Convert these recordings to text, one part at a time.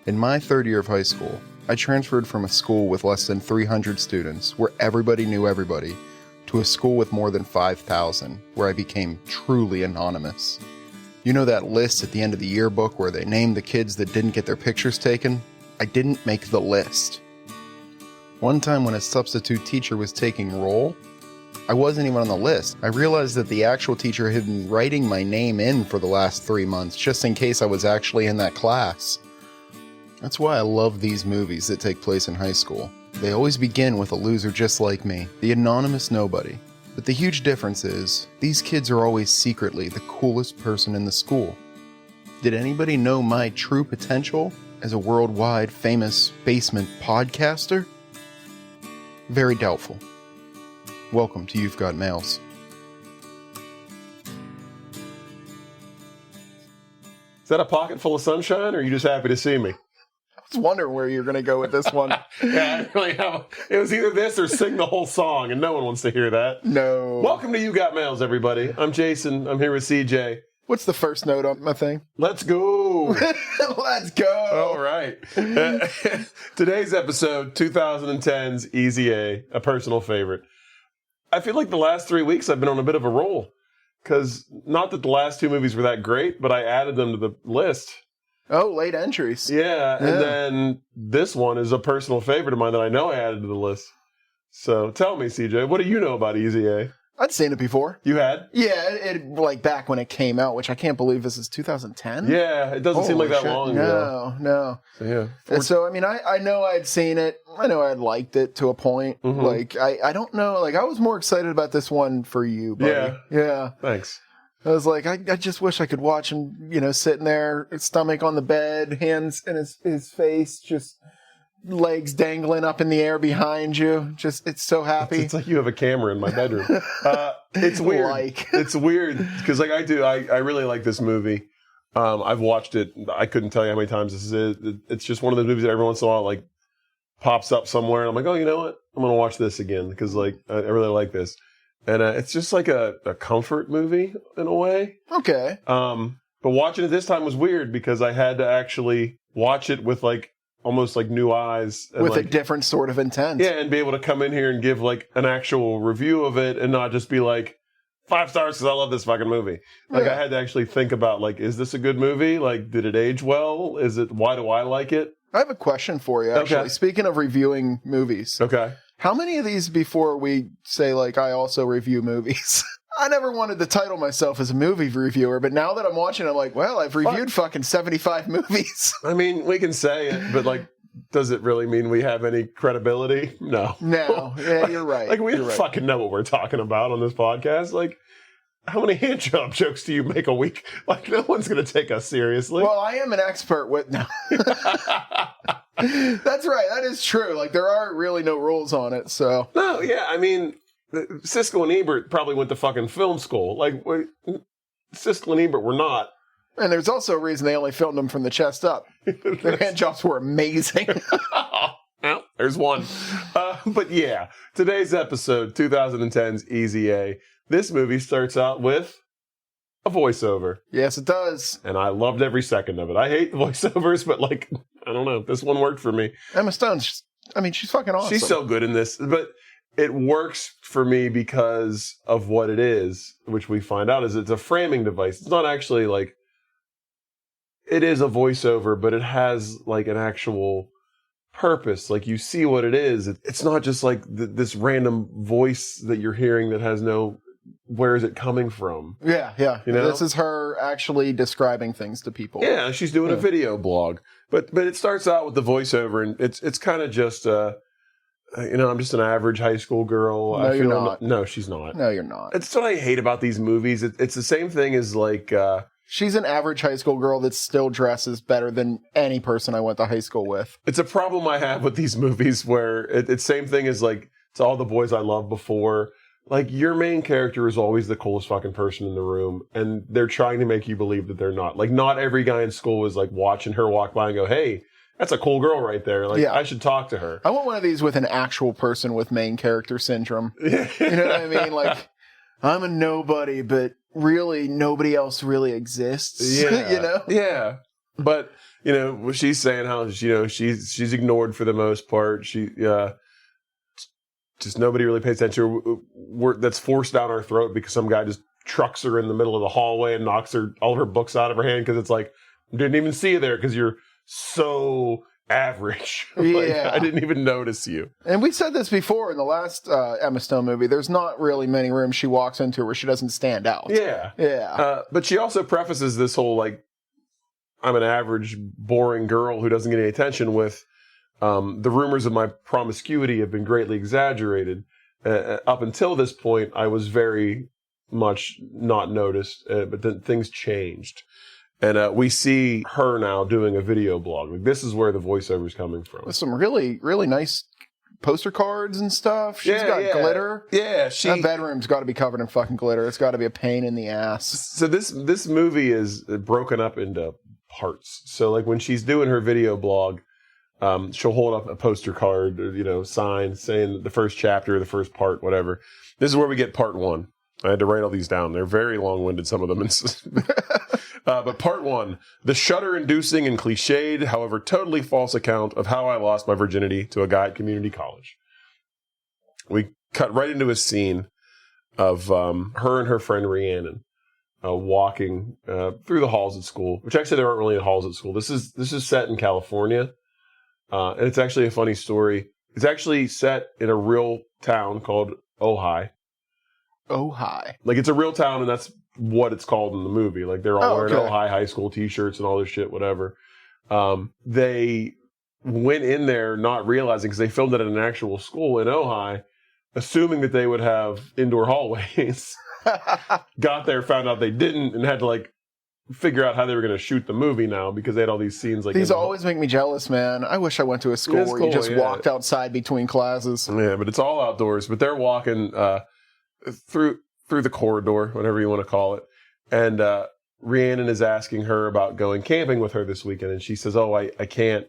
In my third year of high school, I transferred from a school with less than 300 students, where everybody knew everybody, to a school with more than 5,000, where I became truly anonymous. You know that list at the end of the yearbook where they name the kids that didn't get their pictures taken? I didn't make the list. One time when a substitute teacher was taking roll, I wasn't even on the list. I realized that the actual teacher had been writing my name in for the last 3 months, just in case I was actually in that class. That's why I love these movies that take place in high school. They always begin with a loser just like me, the anonymous nobody. But the huge difference is, these kids are always secretly the coolest person in the school. Did anybody know my true potential as a worldwide famous basement podcaster? Very doubtful. Welcome to You've Got Mails. Is that a pocket full of sunshine, or are you just happy to see me? I was wondering where you're going to go with this one. Yeah, I really have. It was either this or sing the whole song, and no one wants to hear that. No. Welcome to You Got Mails, everybody. I'm Jason. I'm here with CJ. What's the first note on my thing? Let's go. Let's go. All right. Today's episode, 2010's Easy A personal favorite. I feel like the last 3 weeks I've been on a bit of a roll. Because not that the last two movies were that great, but I added them to the list. Oh, late entries. Yeah, and then this one is a personal favorite of mine that I know I added to the list. So tell me, CJ, what do you know about Easy A? I'd seen it before. You had? Yeah, it like back when it came out, which I can't believe this is 2010. Yeah, it doesn't seem like that long ago. No. So, yeah. And so, I mean, I know I'd seen it. I know I'd liked it to a point. Mm-hmm. Like, I don't know. Like, I was more excited about this one for you, buddy. Yeah. Thanks. I was like, I just wish I could watch him, sitting there, his stomach on the bed, hands in his face, just legs dangling up in the air behind you. Just, it's so happy. It's like you have a camera in my bedroom. It's weird. It's weird because, like I do, I really like this movie. I've watched it. I couldn't tell you how many times this is. It's just one of those movies that every once in a while, like, pops up somewhere, and I'm like, oh, you know what? I'm gonna watch this again because, like, I really like this. And it's just like a comfort movie in a way. Okay. But watching it this time was weird because I had to actually watch it with like almost like new eyes. And with like, a different sort of intent. Yeah, and be able to come in here and give like an actual review of it and not just be like 5 stars because I love this fucking movie. Like I had to actually think about like, is this a good movie? Like, did it age well? Why do I like it? I have a question for you, actually. Okay. Speaking of reviewing movies. Okay. How many of these before we say, like, I also review movies? I never wanted to title myself as a movie reviewer, but now that I'm watching, I'm like, well, I've reviewed fucking 75 movies. I mean, we can say it, but like, does it really mean we have any credibility? No. No. Yeah, you're right. Like, we you're don't right. fucking know what we're talking about on this podcast. Like, how many hand job jokes do you make a week? Like, no one's going to take us seriously. Well, I am an expert with... No. That's right. That is true. Like, there are really no rules on it, so... No, yeah, I mean, Siskel and Ebert probably went to fucking film school. Like, Siskel and Ebert were not. And there's also a reason they only filmed them from the chest up. Their hand jobs were amazing. Well, there's one. But yeah, today's episode, 2010's Easy A. This movie starts out with a voiceover. Yes, it does. And I loved every second of it. I hate voiceovers, but like, I don't know. This one worked for me. Emma Stone, she's fucking awesome. She's so good in this. But it works for me because of what it is, which we find out is it's a framing device. It's not actually like, it is a voiceover, but it has like an actual purpose. Like you see what it is. It's not just like this random voice that you're hearing that has no, where is it coming from? Yeah. You know? This is her actually describing things to people. Yeah, she's doing a video blog. But it starts out with the voiceover, and it's kind of just, I'm just an average high school girl. No, you're not. No, she's not. No, you're not. It's what I hate about these movies. It's the same thing as like... she's an average high school girl that still dresses better than any person I went to high school with. It's a problem I have with these movies where it's same thing as like, it's all the boys I loved before. Like, your main character is always the coolest fucking person in the room, and they're trying to make you believe that they're not. Like, not every guy in school is, like, watching her walk by and go, hey, that's a cool girl right there. Like, I should talk to her. I want one of these with an actual person with main character syndrome. You know what I mean? Like, I'm a nobody, but really nobody else really exists. Yeah. You know? Yeah. But, you know, she's saying how, you know, she's ignored for the most part. She, just nobody really pays attention. That's forced down our throat because some guy just trucks her in the middle of the hallway and knocks all of her books out of her hand because it's like, didn't even see you there because you're so average. Like, Yeah. I didn't even notice you. And we said this before in the last Emma Stone movie. There's not really many rooms she walks into where she doesn't stand out. Yeah. Yeah. But she also prefaces this whole, like, I'm an average, boring girl who doesn't get any attention with the rumors of my promiscuity have been greatly exaggerated. Up until this point, I was very much not noticed, but then things changed. And we see her now doing a video blog. Like, this is where the voiceover is coming from. With some really, really nice poster cards and stuff. She's got glitter. Yeah, That bedroom's got to be covered in fucking glitter. It's got to be a pain in the ass. So this movie is broken up into parts. So, like, when she's doing her video blog, she'll hold up a poster card, or, you know, sign saying the first chapter, the first part, whatever. This is where we get part one. I had to write all these down. They're very long-winded, some of them. But part one, the shudder-inducing and cliched, however totally false account of how I lost my virginity to a guy at community college. We cut right into a scene of her and her friend Rhiannon walking through the halls at school, which actually there aren't really halls at school. This is set in California, and it's actually a funny story. It's actually set in a real town called Ojai. Ojai. Like, it's a real town, and that's what it's called in the movie. Like, they're all wearing Ojai High School t-shirts and all this shit, whatever. They went in there not realizing, because they filmed it at an actual school in Ojai, assuming that they would have indoor hallways. Got there, found out they didn't, and had to, like, figure out how they were going to shoot the movie now, because they had all these scenes. Like, these always make me jealous, man. I wish I went to a school where you just walked outside between classes. Yeah, but it's all outdoors. But they're walking through the corridor, whatever you want to call it. And Rhiannon is asking her about going camping with her this weekend. And she says, oh, I can't.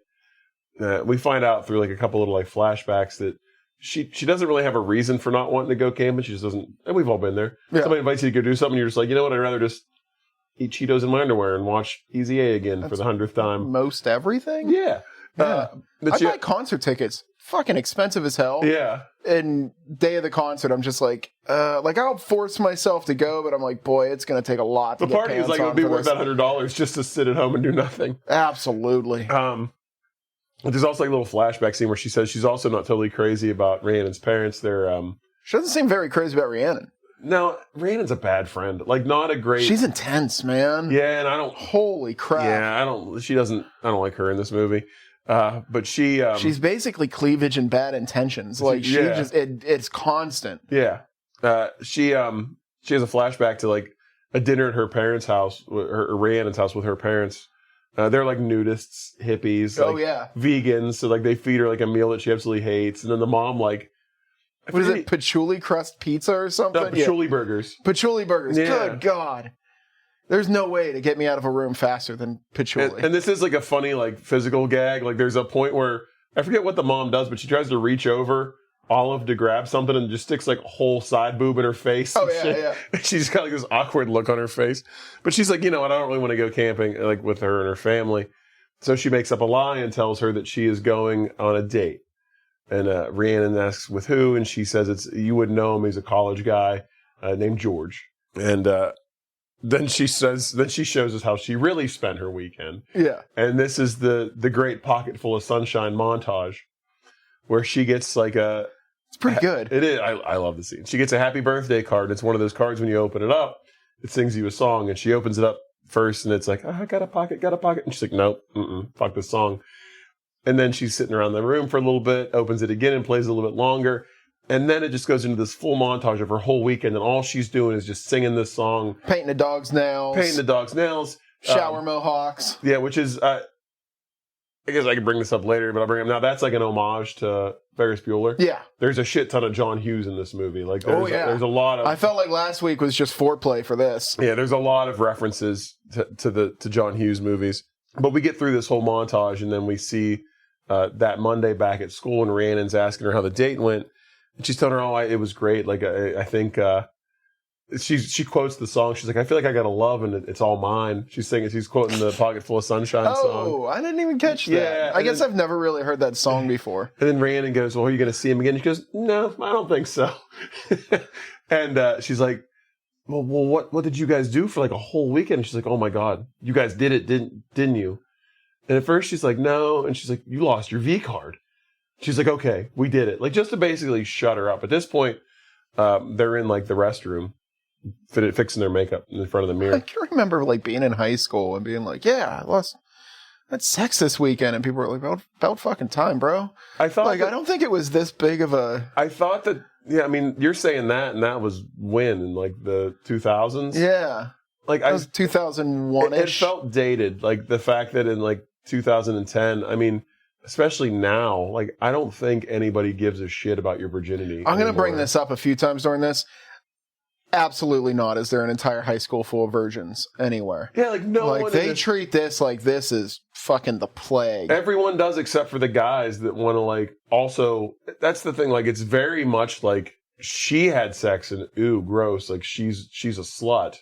We find out through, like, a couple little, like, flashbacks that she doesn't really have a reason for not wanting to go camping. She just doesn't. And we've all been there. Yeah. Somebody invites you to go do something. You're just like, you know what? I'd rather just eat Cheetos in my underwear and watch Easy A again for the 100th time. Most everything? Yeah. I buy concert tickets. Fucking expensive as hell. Yeah. And day of the concert, I'm just like I'll force myself to go, but I'm like, boy, it's going to take a lot to get pants on. The party is like, it would be worth that $100 just to sit at home and do nothing. Absolutely. There's also like a little flashback scene where she says she's also not totally crazy about Rhiannon's parents. They're she doesn't seem very crazy about Rhiannon. No, Rhiannon's a bad friend. Like, not a great. She's intense, man. Yeah, and I don't. Holy crap. Yeah, I don't like her in this movie. But she's basically cleavage and bad intentions. Like, it's constant. Yeah. She has a flashback to, like, a dinner at her parents' house, or Rhiannon's house with her parents. They're like nudists, hippies, vegans. So, like, they feed her like a meal that she absolutely hates. And then the mom, like, what is it? Patchouli crust pizza or something? No, patchouli burgers. Patchouli burgers. Yeah. Good God. There's no way to get me out of a room faster than patchouli. And this is like a funny, like, physical gag. Like, there's a point where I forget what the mom does, but she tries to reach over Olive to grab something and just sticks like a whole side boob in her face. Oh, yeah. She's got like this awkward look on her face. But she's like, you know what? I don't really want to go camping, like, with her and her family. So she makes up a lie and tells her that she is going on a date. And Rhiannon asks with who, and she says you wouldn't know him. He's a college guy named George. And then she shows us how she really spent her weekend. Yeah. And this is the great Pocket Full of Sunshine montage where she gets like a... It's pretty good. It is. I love the scene. She gets a happy birthday card. It's one of those cards when you open it up, it sings you a song, and she opens it up first, and it's like, I got a pocket. And she's like, nope, fuck this song. And then she's sitting around the room for a little bit, opens it again and plays a little bit longer. And then it just goes into this full montage of her whole weekend, and all she's doing is just singing this song. Painting the dog's nails. Shower mohawks. Yeah, which is, I guess I could bring this up later, but I'll bring it up now. That's like an homage to Ferris Bueller. Yeah. There's a shit ton of John Hughes in this movie. Like, there's a lot of... I felt like last week was just foreplay for this. Yeah, there's a lot of references to John Hughes movies. But we get through this whole montage, and then we see that Monday back at school, and Rhiannon's asking her how the date went. And she's telling her, it was great. Like, I think she quotes the song. She's like, I feel like I got a love and it's all mine. She's singing. She's quoting the Pocket Full of Sunshine song. Oh, I didn't even catch that. Yeah, I guess I've never really heard that song before. And then Rhiannon goes, well, are you going to see him again? She goes, no, I don't think so. And she's like, well, what did you guys do for like a whole weekend? And she's like, oh my God, you guys did it, didn't you? And at first she's like, no. And she's like, you lost your V card. She's like, okay, we did it. Like, just to basically shut her up. At this point, they're in like the restroom, fixing their makeup in front of the mirror. I can remember like being in high school and being like, yeah, I had sex this weekend. And people were like, about fucking time, bro. I thought like, I don't think it was this big of a... I thought that, yeah, I mean, you're saying that, and that was when, in like the 2000s? Yeah. Like, that was 2001-ish. It felt dated. Like, the fact that in like 2010, I mean, especially now, like, I don't think anybody gives a shit about your virginity. I'm going to bring this up a few times during this. Absolutely not. Is there an entire high school full of virgins anywhere? Yeah, like no like one. They treat this like this is fucking the plague. Everyone does except for the guys that want to like. Also, that's the thing. Like, it's very much like she had sex and ooh, gross. Like she's a slut.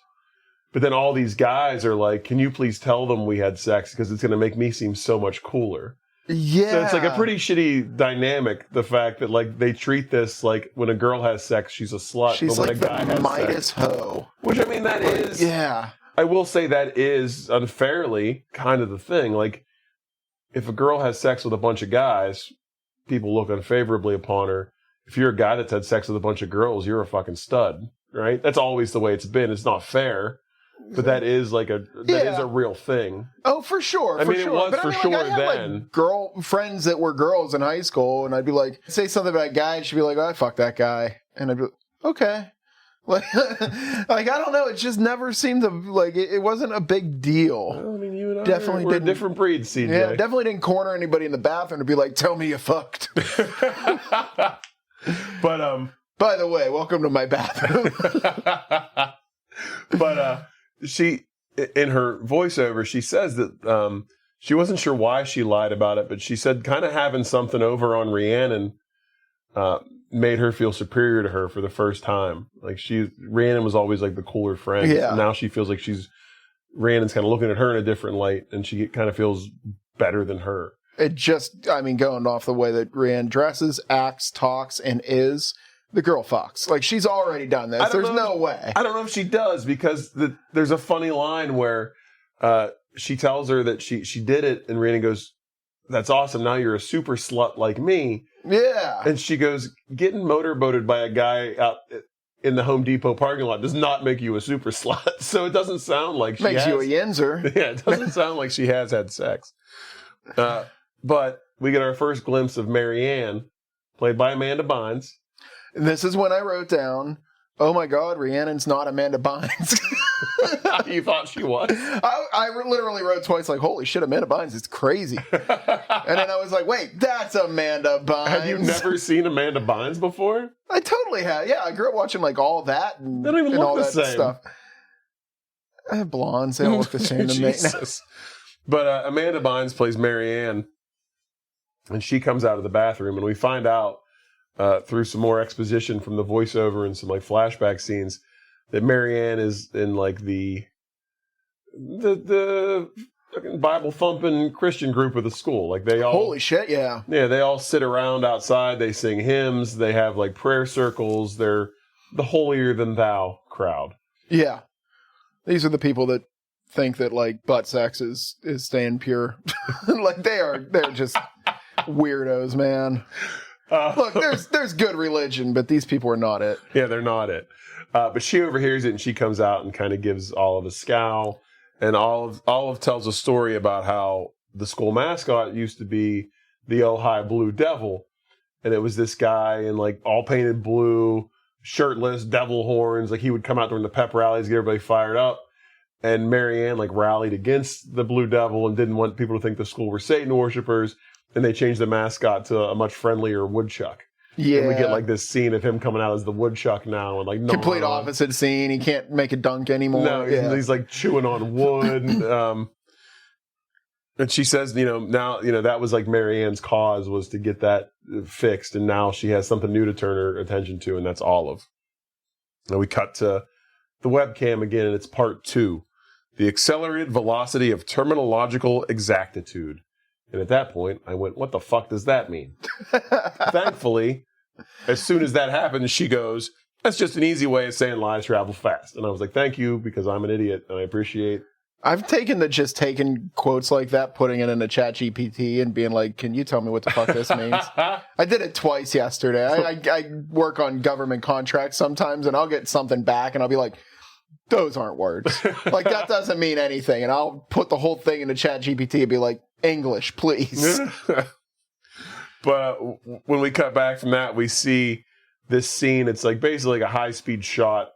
But then all these guys are like, can you please tell them we had sex because it's going to make me seem so much cooler. Yeah. So it's like a pretty shitty dynamic, the fact that like they treat this like when a girl has sex, she's a slut. She's but like when a guy the has Midas sex, hoe. Which, I mean, that is... Yeah. I will say that is unfairly kind of the thing. Like, if a girl has sex with a bunch of guys, people look unfavorably upon her. If you're a guy that's had sex with a bunch of girls, you're a fucking stud, right? That's always the way it's been. It's not fair. But that is like is a real thing. Oh, for sure. I mean, it was for sure I had, then. Like, girl friends that were girls in high school, and I'd be like, say something about a guy, and she'd be like, oh, I fucked that guy. And I'd be like, okay. Like, I don't know. It just never seemed to, like, it wasn't a big deal. Well, I mean, you and I definitely we're different breeds, CJ. Yeah, definitely didn't corner anybody in the bathroom to be like, tell me you fucked. But, by the way, welcome to my bathroom. But, she, in her voiceover, she says that she wasn't sure why she lied about it, but she said kind of having something over on Rhiannon made her feel superior to her for the first time. Like, Rhiannon was always like the cooler friend. Yeah. And now she feels like Rhiannon's kind of looking at her in a different light, and she kind of feels better than her. It just, I mean, going off the way that Rhiannon dresses, acts, talks, and is... The girl fucks. Like, she's already done this. There's no way. I don't know if she does, because there's a funny line where she tells her that she did it, and Rhiannon goes, that's awesome, now you're a super slut like me. Yeah. And she goes, getting motorboated by a guy out in the Home Depot parking lot does not make you a super slut. So it doesn't sound like she Makes you a yinzer. Yeah, it doesn't sound like she has had sex. But we get our first glimpse of Marianne, played by Amanda Bynes. This is when I wrote down, oh my God, Rhiannon's not Amanda Bynes. You thought she was? I literally wrote twice, like, holy shit, Amanda Bynes is crazy. And then I was like, wait, that's Amanda Bynes. Have you never seen Amanda Bynes before? I totally have. Yeah, I grew up watching like all that and, they don't even look all the that same. Stuff. I have blondes. They don't look the same to me. But Amanda Bynes plays Marianne, and she comes out of the bathroom, and we find out through some more exposition from the voiceover and some like flashback scenes that Marianne is in like the fucking Bible thumping Christian group of the school. Like, they all, holy shit, yeah, they all sit around outside. They sing hymns. They have like prayer circles. They're the holier than thou crowd. Yeah, these are the people that think that like butt sex is staying pure. Like, they're just weirdos, man. Look, there's good religion, but these people are not it. Yeah, they're not it. But she overhears it, and she comes out and kind of gives Olive a scowl. And Olive tells a story about how the school mascot used to be the Ojai Blue Devil. And it was this guy in like all painted blue, shirtless, devil horns. Like, he would come out during the pep rallies, get everybody fired up. And Marianne like rallied against the Blue Devil and didn't want people to think the school were Satan worshipers. And they changed the mascot to a much friendlier woodchuck. Yeah. And we get like this scene of him coming out as the woodchuck now, and like complete opposite scene. He can't make a dunk anymore. No, he's like chewing on wood. And she says, now, that was like Marianne's cause, was to get that fixed. And now she has something new to turn her attention to, and that's Olive. Now we cut to the webcam again, and it's part 2. The accelerated velocity of terminological exactitude. And at that point, I went, what the fuck does that mean? Thankfully, as soon as that happens, she goes, that's just an easy way of saying lies travel fast. And I was like, thank you, because I'm an idiot, and I appreciate. I've taken quotes like that, putting it into ChatGPT and being like, can you tell me what the fuck this means? I did it twice yesterday. I work on government contracts sometimes, and I'll get something back, and I'll be like, those aren't words. Like, that doesn't mean anything. And I'll put the whole thing into ChatGPT and be like, English, please. But when we cut back from that, we see this scene. It's like basically like a high-speed shot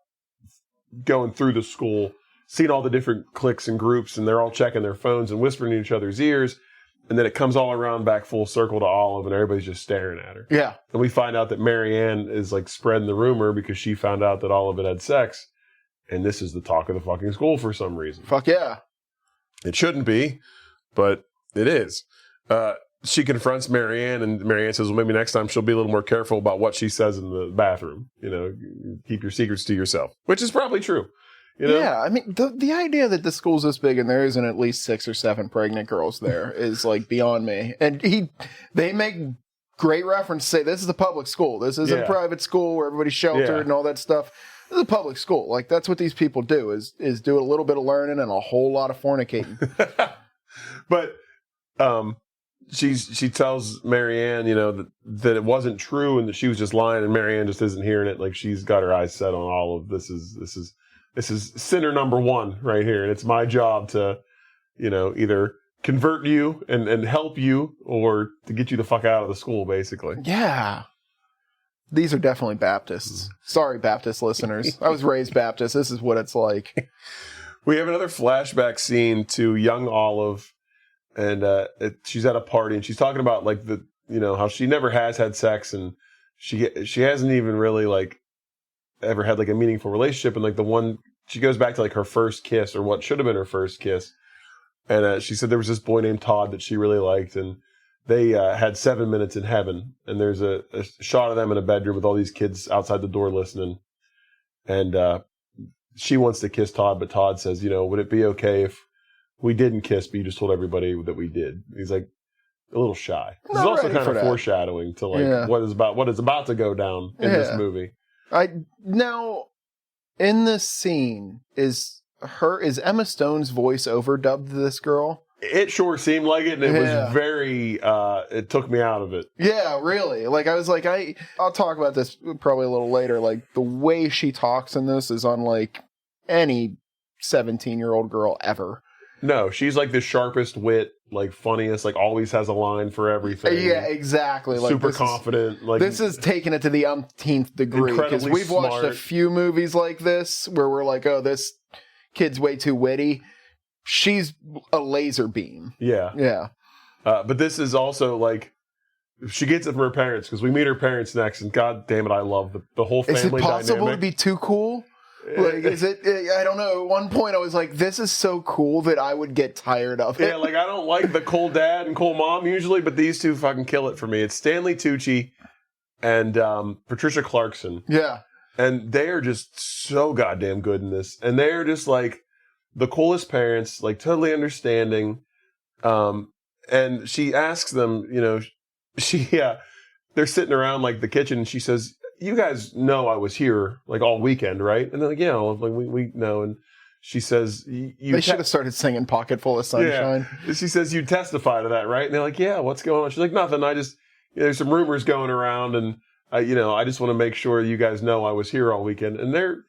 going through the school, seeing all the different cliques and groups, and they're all checking their phones and whispering in each other's ears. And then it comes all around back full circle to Olive, and everybody's just staring at her. Yeah. And we find out that Marianne is like spreading the rumor because she found out that Olive had sex. And this is the talk of the fucking school for some reason. Fuck yeah. It shouldn't be, but it is. She confronts Marianne, and Marianne says, well, maybe next time she'll be a little more careful about what she says in the bathroom. You know, keep your secrets to yourself, which is probably true. You know? Yeah, I mean, the idea that the school's this big and there isn't at least 6 or 7 pregnant girls there is, like, beyond me. And they make great reference to say, this is a public school. This isn't a private school where everybody's sheltered and all that stuff. This is a public school. Like, that's what these people do, is do a little bit of learning and a whole lot of fornicating. But she tells Marianne, you know, that it wasn't true and that she was just lying, and Marianne just isn't hearing it. Like, she's got her eyes set on all of this is sinner number 1 right here, and it's my job to, you know, either convert you and help you or to get you the fuck out of the school, basically. Yeah. These are definitely Baptists. Sorry, Baptist listeners. I was raised Baptist. This is what it's like. We have another flashback scene to young Olive, and she's at a party, and she's talking about, like, the, you know, how she never has had sex, and she hasn't even really, like, ever had, like, a meaningful relationship, and, like, the one, she goes back to, like, her first kiss, or what should have been her first kiss, and she said there was this boy named Todd that she really liked, and they had 7 minutes in heaven, and there's a shot of them in a bedroom with all these kids outside the door listening. And she wants to kiss Todd, but Todd says, you know, would it be okay if we didn't kiss, but you just told everybody that we did? He's like a little shy. This is also kind of foreshadowing to like what is about to go down in this movie. Now, in this scene, is Emma Stone's voice overdubbed this girl? It sure seemed like it, and it was very, it took me out of it. Yeah, really. Like, I was like, I'll talk about this probably a little later. Like, the way she talks in this is unlike any 17-year-old girl ever. No, she's like the sharpest wit, like funniest, like always has a line for everything. Yeah, exactly. Like, super confident. Like, this is taking it to the umpteenth degree. Because we've watched a few movies like this where we're like, oh, this kid's way too witty. She's a laser beam. Yeah. Yeah. But this is also like, she gets it from her parents, because we meet her parents next, and god damn it, I love the whole family dynamic. Is it possible to be too cool? Like, is it? I don't know. At one point, I was like, this is so cool that I would get tired of it. Yeah, like, I don't like the cool dad and cool mom usually, but these two fucking kill it for me. It's Stanley Tucci and Patricia Clarkson. Yeah. And they are just so goddamn good in this. And they are just like the coolest parents, like totally understanding. And she asks them, you know, they're sitting around like the kitchen, and she says, you guys know I was here like all weekend, right? And they're like, yeah, like we know. And she says, they should have started singing Pocket Full of Sunshine. Yeah. She says, you testify to that, right? And they're like, yeah, what's going on? She's like, nothing. I just, there's some rumors going around, and I just want to make sure you guys know I was here all weekend. And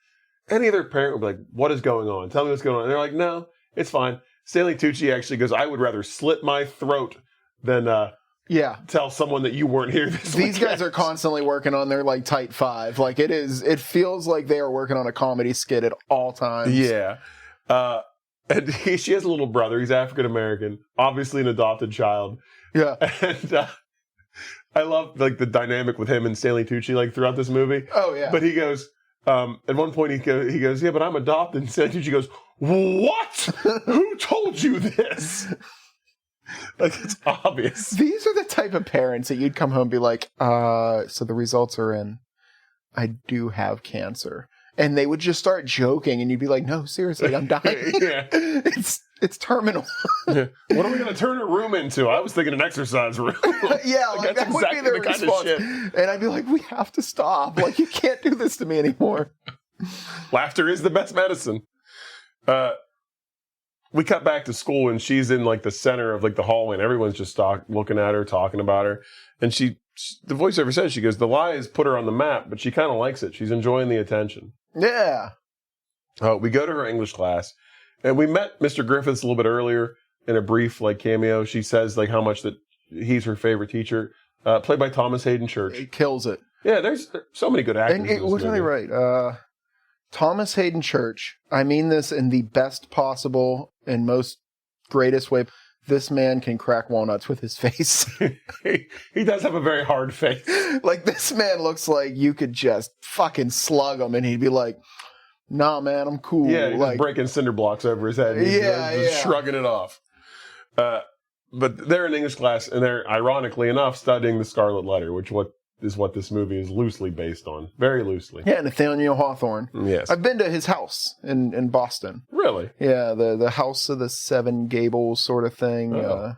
any other parent would be like, what is going on? Tell me what's going on. And they're like, no, it's fine. Stanley Tucci actually goes, I would rather slit my throat than tell someone that you weren't here this weekend. These guys are constantly working on their like tight five. Like, it feels like they are working on a comedy skit at all times. Yeah. And she has a little brother. He's African American, obviously an adopted child. Yeah. And I love like the dynamic with him and Stanley Tucci like throughout this movie. Oh yeah. But he goes, at one point he goes, yeah, but I'm adopted. And Stanley Tucci goes, what? Who told you this? Like, it's obvious. These are the type of parents that you'd come home and be like, so the results are in. I do have cancer. and they would just start joking, and you'd be like, no, seriously, I'm dying. Yeah. It's terminal. What are we going to turn her room into? I was thinking an exercise room. Yeah, like that would be their the kind response. of shit. And I'd be like, we have to stop. Like, you can't do this to me anymore. Laughter is the best medicine. We cut back to school, and she's in like the center of like the hallway, and everyone's just looking at her, talking about her. And the voiceover says, she goes, the lie has put her on the map, but she kind of likes it. She's enjoying the attention. Yeah. We go to her English class, and we met Mr. Griffiths a little bit earlier in a brief like cameo. She says like how much that he's her favorite teacher, played by Thomas Hayden Church. It kills it. Yeah, there's so many good actors. And we're totally right. Thomas Hayden Church. I mean this in the best possible and most greatest way. This man can crack walnuts with his face. He does have a very hard face. Like, this man looks like you could just fucking slug him and he'd be like, nah, man, I'm cool. Yeah, he's like, just breaking cinder blocks over his head. And he's just shrugging it off. But they're in English class, and they're, ironically enough, studying the Scarlet Letter, which is what this movie is loosely based on. Very loosely. Yeah, Nathaniel Hawthorne. Yes. I've been to his house in Boston. Really? Yeah, the House of the Seven Gables sort of thing. Oh.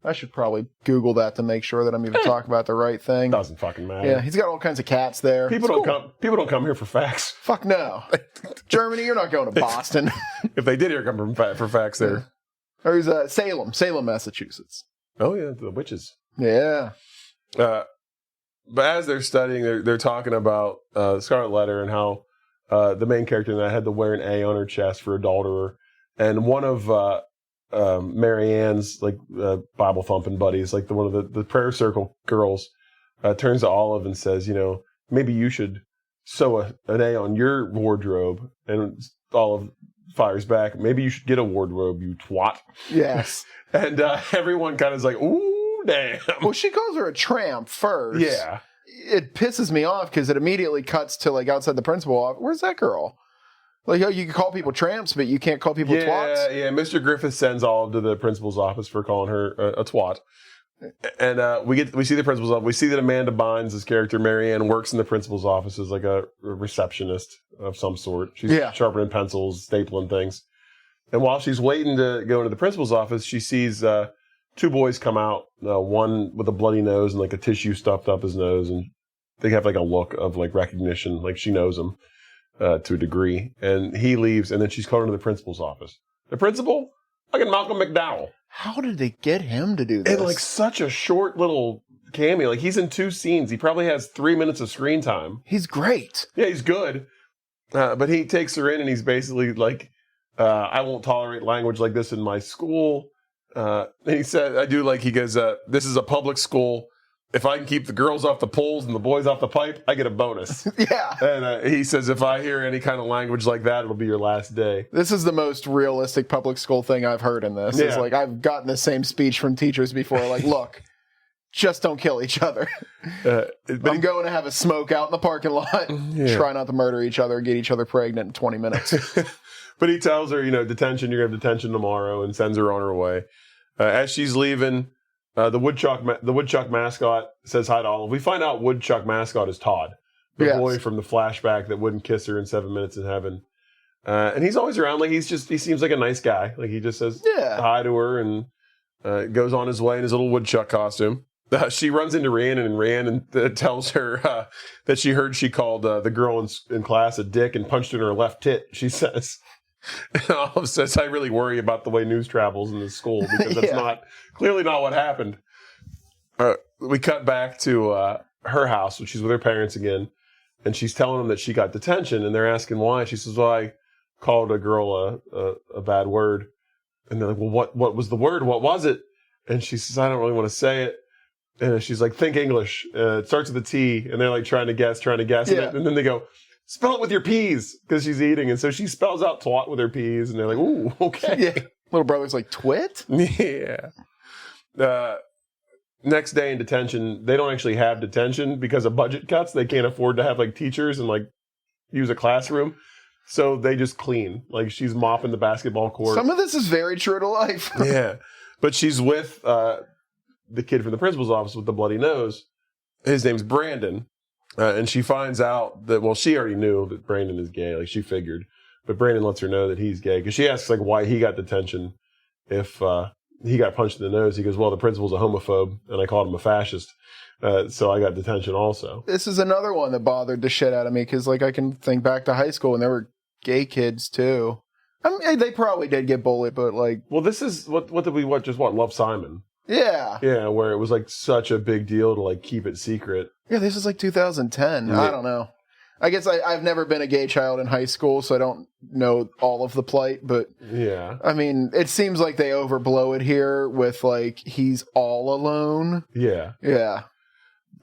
I should probably Google that to make sure that I'm even talking about the right thing. Doesn't fucking matter. Yeah, he's got all kinds of cats there. People don't come here for facts. Fuck no. Germany, you're not going to Boston. If they did here come for facts there. Or he's Salem, Massachusetts. Oh yeah, the witches. Yeah. But as they're studying, they're talking about Scarlet Letter and how the main character in that had to wear an A on her chest for adulterer. And one of Mary Ann's like Bible thumping buddies, like one of the prayer circle girls, turns to Olive and says, you know, maybe you should sew an A on your wardrobe. And Olive fires back, maybe you should get a wardrobe, you twat. Yes. And everyone kind of is like, ooh. Damn. Well, she calls her a tramp first. Yeah. It pisses me off because it immediately cuts to like outside the principal office. Where's that girl? Like, oh, you can call people tramps, but you can't call people twats? Yeah, Mr. Griffith sends Olive to the principal's office for calling her a twat. And we see the principal's office. We see that Amanda Bynes' character, Mary Ann, works in the principal's office as like a receptionist of some sort. She's sharpening pencils, stapling things. And while she's waiting to go into the principal's office, she sees two boys come out, one with a bloody nose and like a tissue stuffed up his nose, and they have like a look of like recognition, like she knows him to a degree. And he leaves, and then she's called into the principal's office. The principal, fucking Malcolm McDowell. How did they get him to do this? And like such a short little cameo. Like he's in 2 scenes. He probably has 3 minutes of screen time. He's great. Yeah, he's good. But he takes her in, and he's basically like, I won't tolerate language like this in my school. And he said, he goes, this is a public school. If I can keep the girls off the poles and the boys off the pipe, I get a bonus. Yeah. And he says, if I hear any kind of language like that, it'll be your last day. This is the most realistic public school thing I've heard in this. Yeah. It's like, I've gotten the same speech from teachers before. Like, look, just don't kill each other. I'm going to have a smoke out in the parking lot. Yeah. Try not to murder each other, get each other pregnant in 20 minutes. But he tells her, detention, you're going to have detention tomorrow, and sends her on her way. As she's leaving, the Woodchuck mascot says hi to Olive. We find out Woodchuck mascot is Todd, the boy from the flashback that wouldn't kiss her in 7 Minutes in Heaven. And he's always around. Like he seems like a nice guy. Like he just says hi to her and goes on his way in his little woodchuck costume. She runs into Rhiannon, and Rhiannon tells her that she heard she called the girl in class a dick and punched her in her left tit, she says. And Olive says, I really worry about the way news travels in the school because that's clearly not what happened. We cut back to her house when she's with her parents again, and she's telling them that she got detention, and they're asking why. She says, well, I called a girl a bad word. And they're like, well, what was the word? What was it? And she says, I don't really want to say it. And she's like, think English. It starts with a T, and they're like trying to guess. Yeah. And then they go, spell it with your P's, because she's eating. And so she spells out twat with her P's, and they're like, ooh, okay. Yeah. Little brother's like, twit? Yeah. Next day in detention, they don't actually have detention because of budget cuts. They can't afford to have like teachers and like use a classroom. So they just clean. Like she's mopping the basketball court. Some of this is very true to life. Yeah. But she's with the kid from the principal's office with the bloody nose. His name's Brandon. And she finds out that, well, she already knew that Brandon is gay. Like, she figured. But Brandon lets her know that he's gay. Because she asks, like, why he got detention if he got punched in the nose. He goes, well, the principal's a homophobe, and I called him a fascist. So I got detention also. This is another one that bothered the shit out of me. Because, like, I can think back to high school, and there were gay kids, too. I mean, they probably did get bullied, but, like... Well, this is... What did we watch? Just what? Love, Simon. Yeah. Yeah, where it was, like, such a big deal to, like, keep it secret. Yeah, this is like 2010. Yeah. I don't know. I guess I've never been a gay child in high school, so I don't know all of the plight. But, yeah. I mean, it seems like they overblow it here with, like, he's all alone. Yeah. Yeah.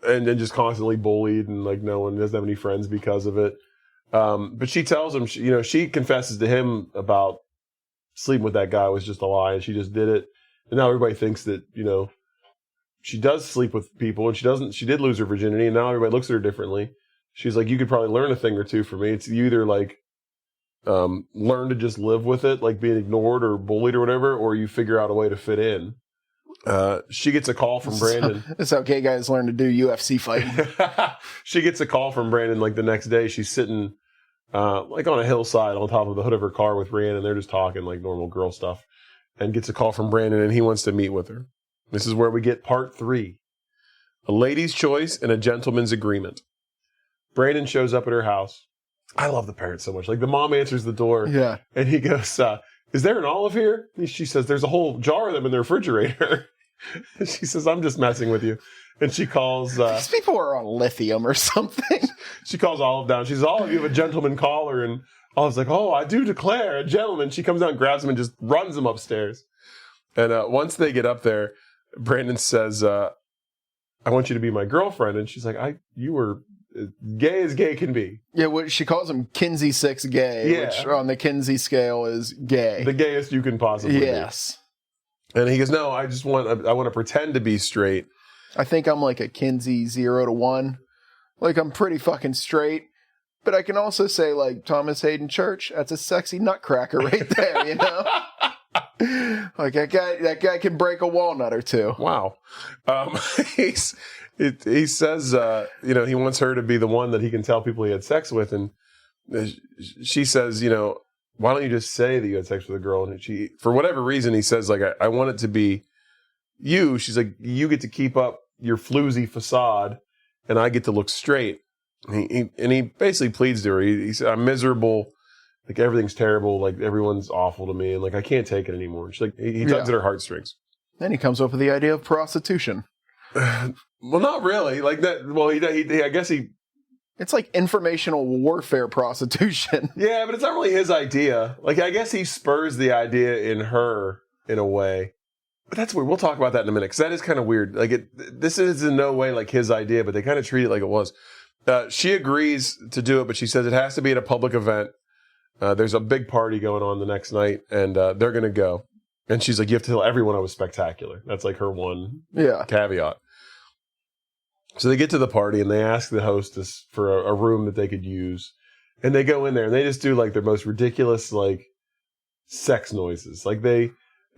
And then just constantly bullied and, like, no one doesn't have any friends because of it. But she tells him, she confesses to him about sleeping with that guy was just a lie, and she just did it. And now everybody thinks that, she does sleep with people, and she did lose her virginity, and now everybody looks at her differently. She's like, you could probably learn a thing or two from me. It's you either, like, learn to just live with it, like being ignored or bullied or whatever, or you figure out a way to fit in. She gets a call from Brandon. That's how gay guys learn to do UFC fighting. She gets a call from Brandon, like, the next day. She's sitting, like, on a hillside on top of the hood of her car with Rhiannon, and they're just talking, like, normal girl stuff. And gets a call from Brandon, and he wants to meet with her. This is where we get part 3. A lady's choice and a gentleman's agreement. Brandon shows up at her house. I love the parents so much. Like, the mom answers the door. Yeah. And he goes, is there an olive here? And she says, there's a whole jar of them in the refrigerator. She says, I'm just messing with you. And she calls... These people are on lithium or something. She calls Olive down. She says, Olive, you have a gentleman caller. And Olive's like, oh, I do declare, a gentleman. She comes out and grabs him and just runs him upstairs. And once they get up there, Brandon says, I want you to be my girlfriend. And she's like, you were gay as gay can be. Yeah, she calls him Kinsey 6 gay, which on the Kinsey scale is gay. The gayest you can possibly be. Yes. And he goes, no, I want to pretend to be straight. I think I'm like a Kinsey 0 to 1. Like, I'm pretty fucking straight. But I can also say, like, Thomas Hayden Church, that's a sexy nutcracker right there, Like, that guy can break a walnut or two. Wow. He says, he wants her to be the one that he can tell people he had sex with. And she says, why don't you just say that you had sex with a girl? And she, for whatever reason, he says, like, I want it to be you. She's like, you get to keep up your floozy facade, and I get to look straight. And he basically pleads to her. He said, I'm miserable. Like, everything's terrible. Like, everyone's awful to me. And, like, I can't take it anymore. She's like, he tugs at her heartstrings. Then he comes up with the idea of prostitution. Well, not really. Like that. Well, I guess he. It's like informational warfare prostitution. Yeah, but it's not really his idea. Like, I guess he spurs the idea in her in a way. But that's weird. We'll talk about that in a minute, because that is kind of weird. Like, this is in no way like his idea, but they kind of treat it like it was. She agrees to do it, but she says it has to be at a public event. There's a big party going on the next night, and they're going to go. And she's like, you have to tell everyone I was spectacular. That's like her one caveat. So they get to the party, and they ask the hostess for a room that they could use. And they go in there, and they just do, like, their most ridiculous, like, sex noises. Like,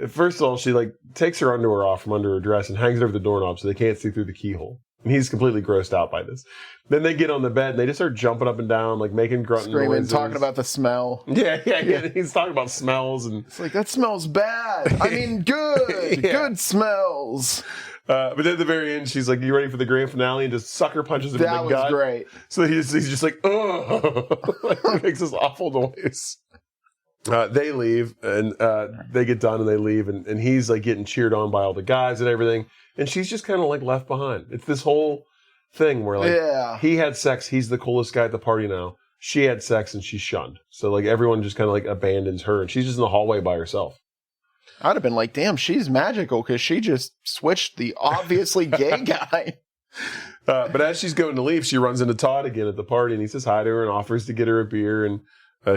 first of all, she, like, takes her underwear off from under her dress and hangs it over the doorknob so they can't see through the keyhole. And he's completely grossed out by this. Then they get on the bed, and they just start jumping up and down, like, making grunting noises. Talking about the smell. Yeah. He's talking about smells. And it's like, that smells bad. I mean, good. Good smells. But then at the very end, she's like, you ready for the grand finale? And just sucker punches him in the gut. That was great. So he's just like, ugh. Like, he makes this awful noise. They leave, and they get done, and they leave, and he's, like, getting cheered on by all the guys and everything. And she's just kind of, like, left behind. It's this whole thing where, like, he had sex, he's the coolest guy at the party now. She had sex, and she's shunned. So, like, everyone just kind of, like, abandons her, and she's just in the hallway by herself. I'd have been like, damn, she's magical, because she just switched the obviously gay guy. But as she's going to leave, she runs into Todd again at the party, and he says hi to her and offers to get her a beer, and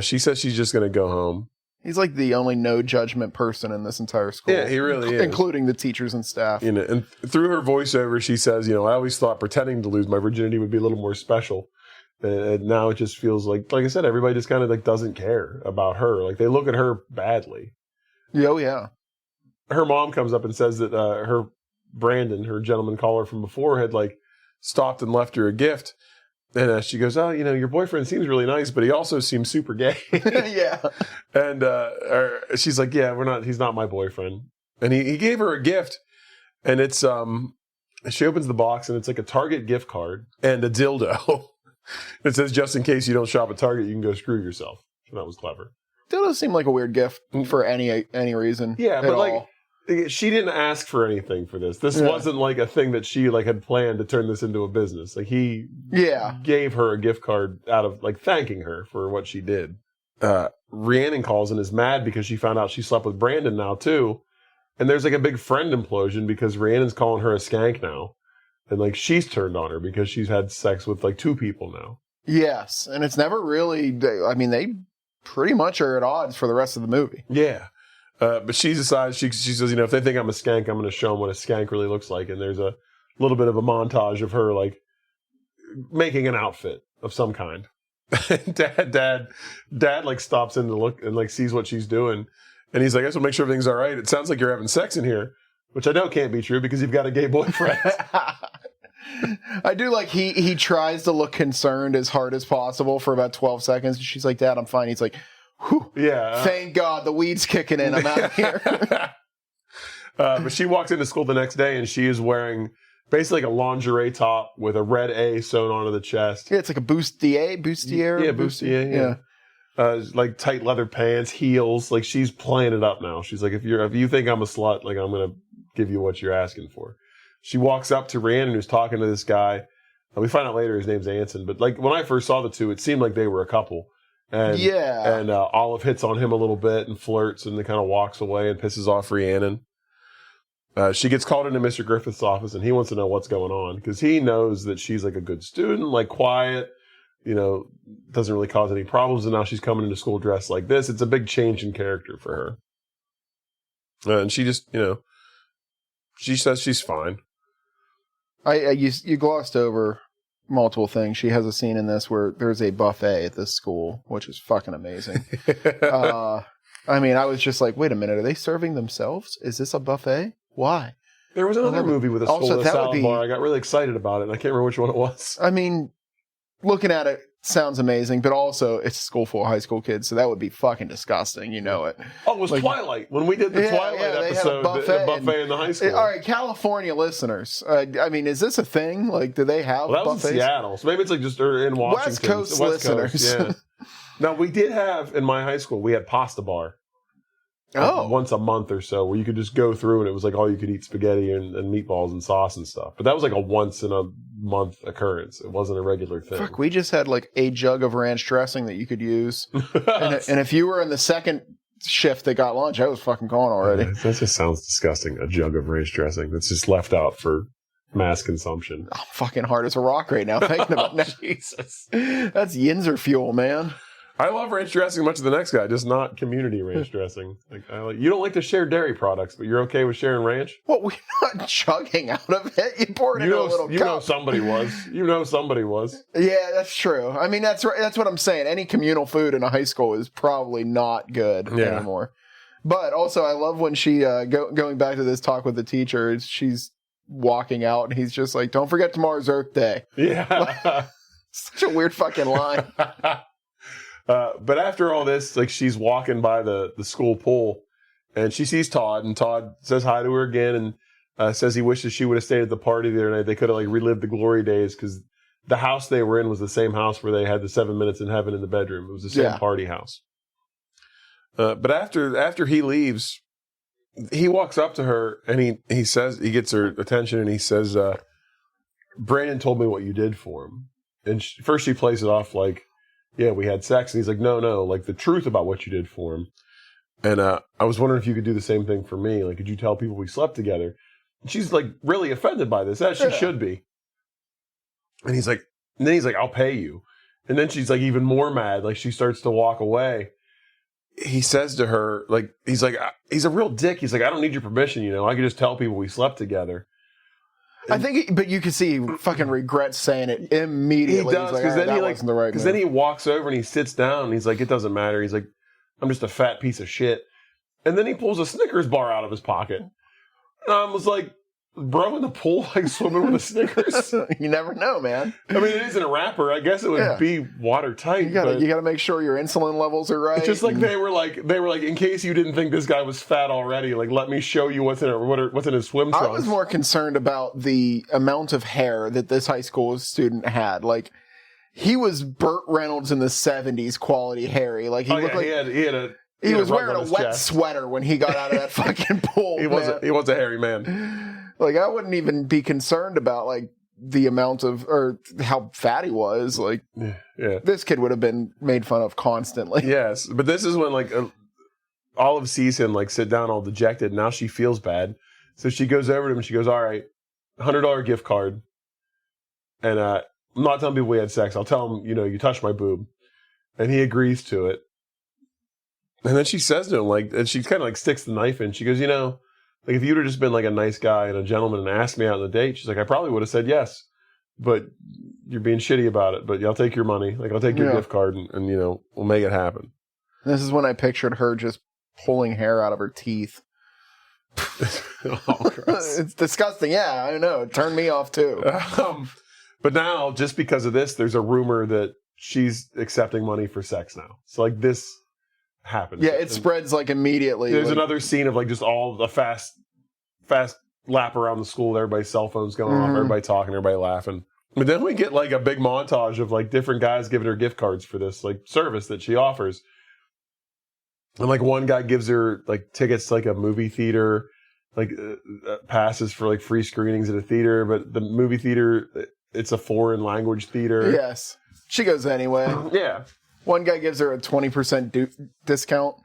she says she's just going to go home. He's like the only no judgment person in this entire school. Yeah, he really is. Including the teachers and staff. And through her voiceover, she says, I always thought pretending to lose my virginity would be a little more special. And now it just feels like I said, everybody just kind of, like, doesn't care about her. Like, they look at her badly. Oh, yeah. Her mom comes up and says that Brandon, her gentleman caller from before, had, like, stopped and left her a gift. And she goes, oh, your boyfriend seems really nice, but he also seems super gay. Yeah. And she's like, yeah, he's not my boyfriend. And he gave her a gift. And it's, she opens the box and it's like a Target gift card and a dildo. It says, just in case you don't shop at Target, you can go screw yourself. So that was clever. Dildos seem like a weird gift for any reason. Yeah, but all. She didn't ask for anything for this. This wasn't like a thing that she like had planned to turn this into a business. Like he gave her a gift card out of like thanking her for what she did. Rhiannon calls and is mad because she found out she slept with Brandon now too. And there's like a big friend implosion because Rhiannon's calling her a skank now. And like she's turned on her because she's had sex with like 2 people now. Yes. And it's never really, I mean, they pretty much are at odds for the rest of the movie. Yeah. But she decides, she says, if they think I'm a skank, I'm going to show them what a skank really looks like. And there's a little bit of a montage of her, like, making an outfit of some kind. Dad, like, stops in to look and, like, sees what she's doing. And he's like, I just want to make sure everything's all right. It sounds like you're having sex in here, which I know can't be true because you've got a gay boyfriend. I do like he tries to look concerned as hard as possible for about 12 seconds. And she's like, Dad, I'm fine. He's like, whew, yeah. Thank God the weed's kicking in. I'm out of here. But she walks into school the next day and she is wearing basically like a lingerie top with a red A sewn onto the chest. Yeah, it's like a bustier. Yeah, bustier. Yeah. Like tight leather pants, heels. Like she's playing it up now. She's like, if you think I'm a slut, like I'm gonna give you what you're asking for. She walks up to Rhiannon, who's talking to this guy. And we find out later his name's Anson. But like when I first saw the two, it seemed like they were a couple. And Olive hits on him a little bit and flirts and then kind of walks away and pisses off Rhiannon. She gets called into Mr. Griffith's office and he wants to know what's going on because he knows that she's like a good student, like quiet, doesn't really cause any problems. And now she's coming into school dressed like this. It's a big change in character for her. And she just, she says she's fine. You glossed over multiple things. She has a scene in this where there's a buffet at this school, which is fucking amazing. I mean, I was just like, wait a minute, are they serving themselves? Is this a buffet? Why? There was another movie with a school with a salad bar. I got really excited about it, and I can't remember which one it was. I mean, looking at it sounds amazing, but also it's a school full of high school kids, so that would be fucking disgusting. You know it. Oh, it was like, Twilight. When we did the Twilight episode, the buffet in the high school. All right, California listeners. I mean, is this a thing? Like, do they have that buffets? Was in Seattle, so maybe it's like just in Washington. West Coast listeners. Yeah. Now, we did have, in my high school, we had pasta bar. Once a month or so, where you could just go through and it was like all you could eat spaghetti and meatballs and sauce and stuff. But that was like a once in a month occurrence. It wasn't a regular thing. Fuck, we just had like a jug of ranch dressing that you could use. and if you were in the second shift that got lunch, I was fucking gone already. Yeah, that just sounds disgusting. A jug of ranch dressing that's just left out for mass consumption. I'm fucking hard as a rock right now thinking about that. Jesus. That's Yinzer fuel, man. I love ranch dressing much as the next guy, just not community ranch dressing. You don't like to share dairy products, but you're okay with sharing ranch? Well, we're not chugging out of it. You pour it into a little cup. You know somebody was. You know somebody was. Yeah, that's true. I mean, that's right. That's what I'm saying. Any communal food in a high school is probably not good anymore. But also, I love when she, going back to this talk with the teacher, she's walking out and he's just like, don't forget tomorrow's Earth Day. Yeah. Such a weird fucking line. But after all this, like she's walking by the school pool and she sees Todd and Todd says hi to her again and says he wishes she would have stayed at the party the other night. They could have like relived the glory days because the house they were in was the same house where they had the 7 minutes in heaven in the bedroom. It was the same party house. But after he leaves, he walks up to her and he says, he gets her attention and he says, Brandon told me what you did for him. And first she plays it off like, yeah, we had sex. And he's like, no, like the truth about what you did for him. And I was wondering if you could do the same thing for me. Like, could you tell people we slept together? And she's like really offended by this, as she should be. And then he's like, I'll pay you. And then she's like even more mad. Like she starts to walk away. He says to her, like, he's a real dick. He's like, I don't need your permission. I could just tell people we slept together. I think, but you can see he fucking regrets saying it immediately. He does, because then he walks over and he sits down and he's like, it doesn't matter. He's like, I'm just a fat piece of shit. And then he pulls a Snickers bar out of his pocket. And I was like, bro in the pool like swimming with a Snickers? You never know, man. I mean, it isn't a wrapper. I guess it would be watertight. You gotta make sure your insulin levels are right. It's just like they were like, in case you didn't think this guy was fat already, like, let me show you what's in his swim trunks. I was more concerned about the amount of hair that this high school student had. Like, he was Burt Reynolds in the 70s quality hairy. Like, he looked like he was wearing a wet sweater when he got out of that fucking pool. He was a hairy man. Like, I wouldn't even be concerned about, like, the amount of, or how fat he was. Like, this kid would have been made fun of constantly. Yes, but this is when, like, Olive sees him, like, sit down all dejected. Now she feels bad. So she goes over to him and she goes, all right, $100 gift card. And I'm not telling people we had sex. I'll tell him, you touched my boob. And he agrees to it. And then she says to him, like, and she kind of, like, sticks the knife in. She goes, like, if you'd have just been, like, a nice guy and a gentleman and asked me out on a date, she's like, I probably would have said yes. But you're being shitty about it. But I'll take your money. Like, I'll take your gift card and we'll make it happen. This is when I pictured her just pulling hair out of her teeth. It's disgusting. Yeah, I know. It turned me off, too. But now, just because of this, there's a rumor that she's accepting money for sex now. So, like, this happens. Yeah, it spreads, like, immediately. There's another scene of, like, just all the fast lap around the school with everybody's cell phones going off, everybody talking, everybody laughing. But then we get, like, a big montage of, like, different guys giving her gift cards for this, like, service that she offers. And, like, one guy gives her, like, tickets to, like, a movie theater, like, passes for, like, free screenings at a theater. But the movie theater, it's a foreign language theater. Yes. She goes anyway. Yeah. One guy gives her a 20% discount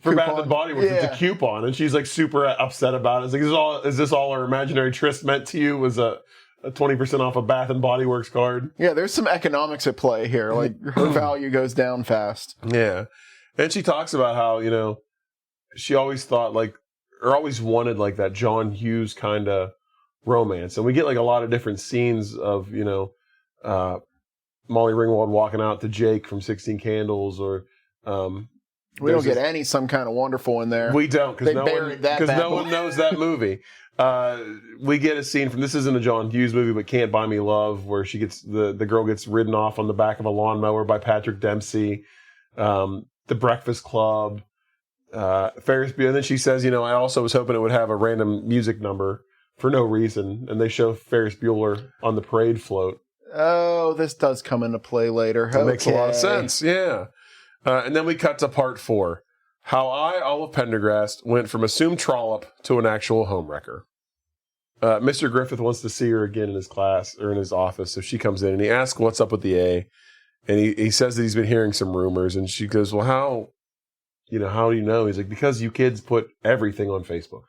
for coupon. Bath and Body Works. It's a coupon, and she's like super upset about it. It's like, is this all our imaginary tryst meant to you? Was a 20% off a Bath and Body Works card? Yeah, there's some economics at play here. Like, her value goes down fast. Yeah, and she talks about how she always thought or always wanted like that John Hughes kind of romance, and we get like a lot of different scenes of Molly Ringwald walking out to Jake from 16 Candles, or we don't get any Some Kind of Wonderful in there. We don't, because no one knows that movie. We get a scene from, this isn't a John Hughes movie, but Can't Buy Me Love, where she gets the girl gets ridden off on the back of a lawnmower by Patrick Dempsey. The Breakfast Club, Ferris Bueller, and then she says, I also was hoping it would have a random music number for no reason, and they show Ferris Bueller on the parade float. Oh, this does come into play later. That makes a lot of sense, yeah. And then we cut to part 4. How I, Olive Pendergrast, went from assumed trollop to an actual homewrecker. Mr. Griffith wants to see her again in his class, or in his office, so she comes in, and he asks what's up with the A. And he says that he's been hearing some rumors, and she goes, well, how do you know? He's like, because you kids put everything on Facebook.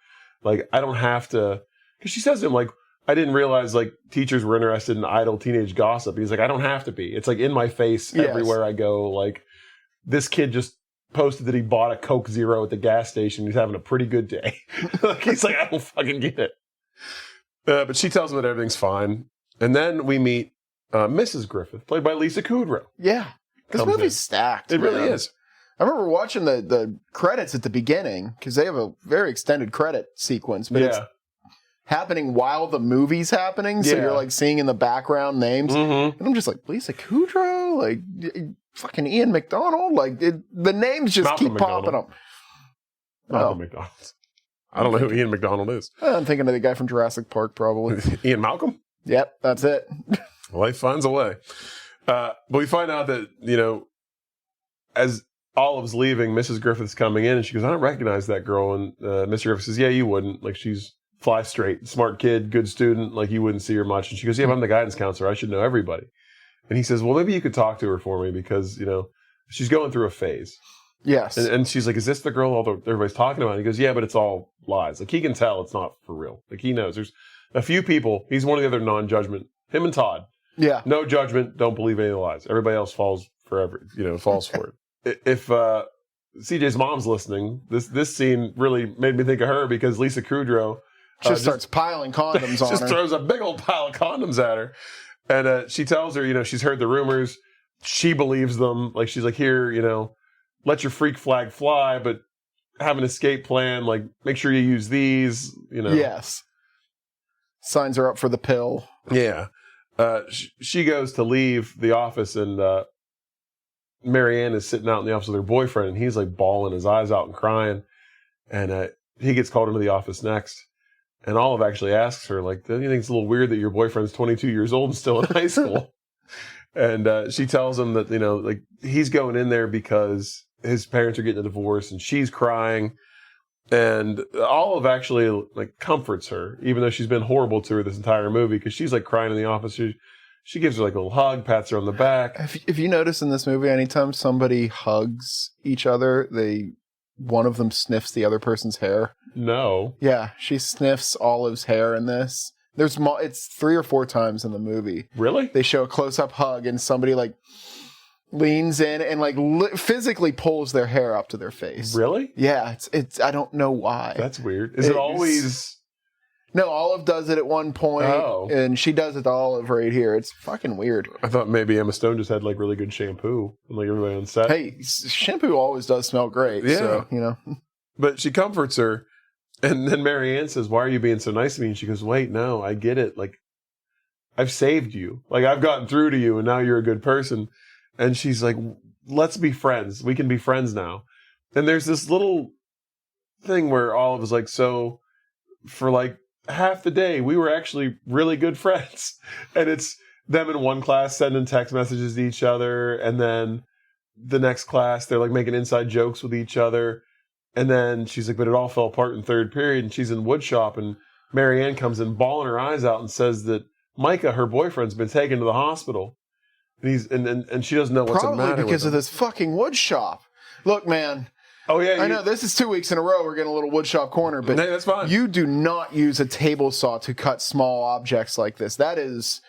Like, I don't have to, because she says to him, like, I didn't realize, like, teachers were interested in idle teenage gossip. He's like, I don't have to be. It's, like, in my face everywhere I go. Like, this kid just posted that he bought a Coke Zero at the gas station. He's having a pretty good day. Like, he's like, I don't fucking get it. But she tells him that everything's fine. And then we meet Mrs. Griffith, played by Lisa Kudrow. Yeah. This movie's stacked. It really is. I remember watching the credits at the beginning, because they have a very extended credit sequence, but it's happening while the movie's happening, so you're like seeing in the background names, and I'm just like, Lisa Kudrow, like fucking Ian McDonald, like the names just Malcolm keep McDonald. popping up. Malcolm McDonald. I don't know who Ian McDonald is. I'm thinking of the guy from Jurassic Park, probably. Ian Malcolm? Yep, that's it. Life finds a way. But we find out that, as Olive's leaving, Mrs. Griffith's coming in, and she goes, I don't recognize that girl. And Mr. Griffith says, yeah, you wouldn't. Like, she's fly straight, smart kid, good student. Like, you wouldn't see her much. And she goes, yeah, but I'm the guidance counselor. I should know everybody. And he says, well, maybe you could talk to her for me, because, she's going through a phase. Yes. And she's like, is this the girl everybody's talking about? And he goes, yeah, but it's all lies. Like, he can tell it's not for real. Like, he knows. There's a few people. He's one of the other non-judgment. Him and Todd. Yeah. No judgment. Don't believe any of the lies. Everybody else falls for it. If CJ's mom's listening, this scene really made me think of her, because Lisa Kudrow just starts piling condoms on her. Just throws a big old pile of condoms at her. And she tells her, she's heard the rumors. She believes them. Like, she's like, here, let your freak flag fly, but have an escape plan. Like, make sure you use these, Yes. signs her up for the pill. Yeah. She goes to leave the office, and Marianne is sitting out in the office with her boyfriend, and he's like bawling his eyes out and crying. And he gets called into the office next. And Olive actually asks her, like, do you think it's a little weird that your boyfriend's 22 years old and still in high school? And she tells him that, like, he's going in there because his parents are getting a divorce, and she's crying. And Olive actually, like, comforts her, even though she's been horrible to her this entire movie, because she's, like, crying in the office. She gives her, like, a little hug, pats her on the back. If you notice in this movie, anytime somebody hugs each other, one of them sniffs the other person's hair. No. Yeah, she sniffs Olive's hair in this. It's 3 or 4 times in the movie. Really? They show a close-up hug, and somebody, like, leans in and, like, physically pulls their hair up to their face. Really? Yeah, it's I don't know why. That's weird. Is it always... No, Olive does it at one point, and she does it to Olive right here. It's fucking weird. I thought maybe Emma Stone just had, like, really good shampoo, and, like, everybody on set. Hey, shampoo always does smell great, so, But she comforts her, and then Marianne says, why are you being so nice to me? And she goes, wait, no, I get it. Like, I've saved you. Like, I've gotten through to you, and now you're a good person. And she's like, let's be friends. We can be friends now. And there's this little thing where Olive is like, so for, like, half the day, we were actually really good friends. And it's them in one class sending text messages to each other. And then the next class, they're like making inside jokes with each other. And then she's like, but it all fell apart in third period. And she's in woodshop. And Marianne comes in bawling her eyes out and says that Micah, her boyfriend's been taken to the hospital. And he's and she doesn't know what's the matter with him. Probably because of this fucking woodshop. Look, man. Oh, yeah. I know this is 2 weeks in a row we're getting a little woodshop corner, but that's fine. You do not use a table saw to cut small objects like this. That is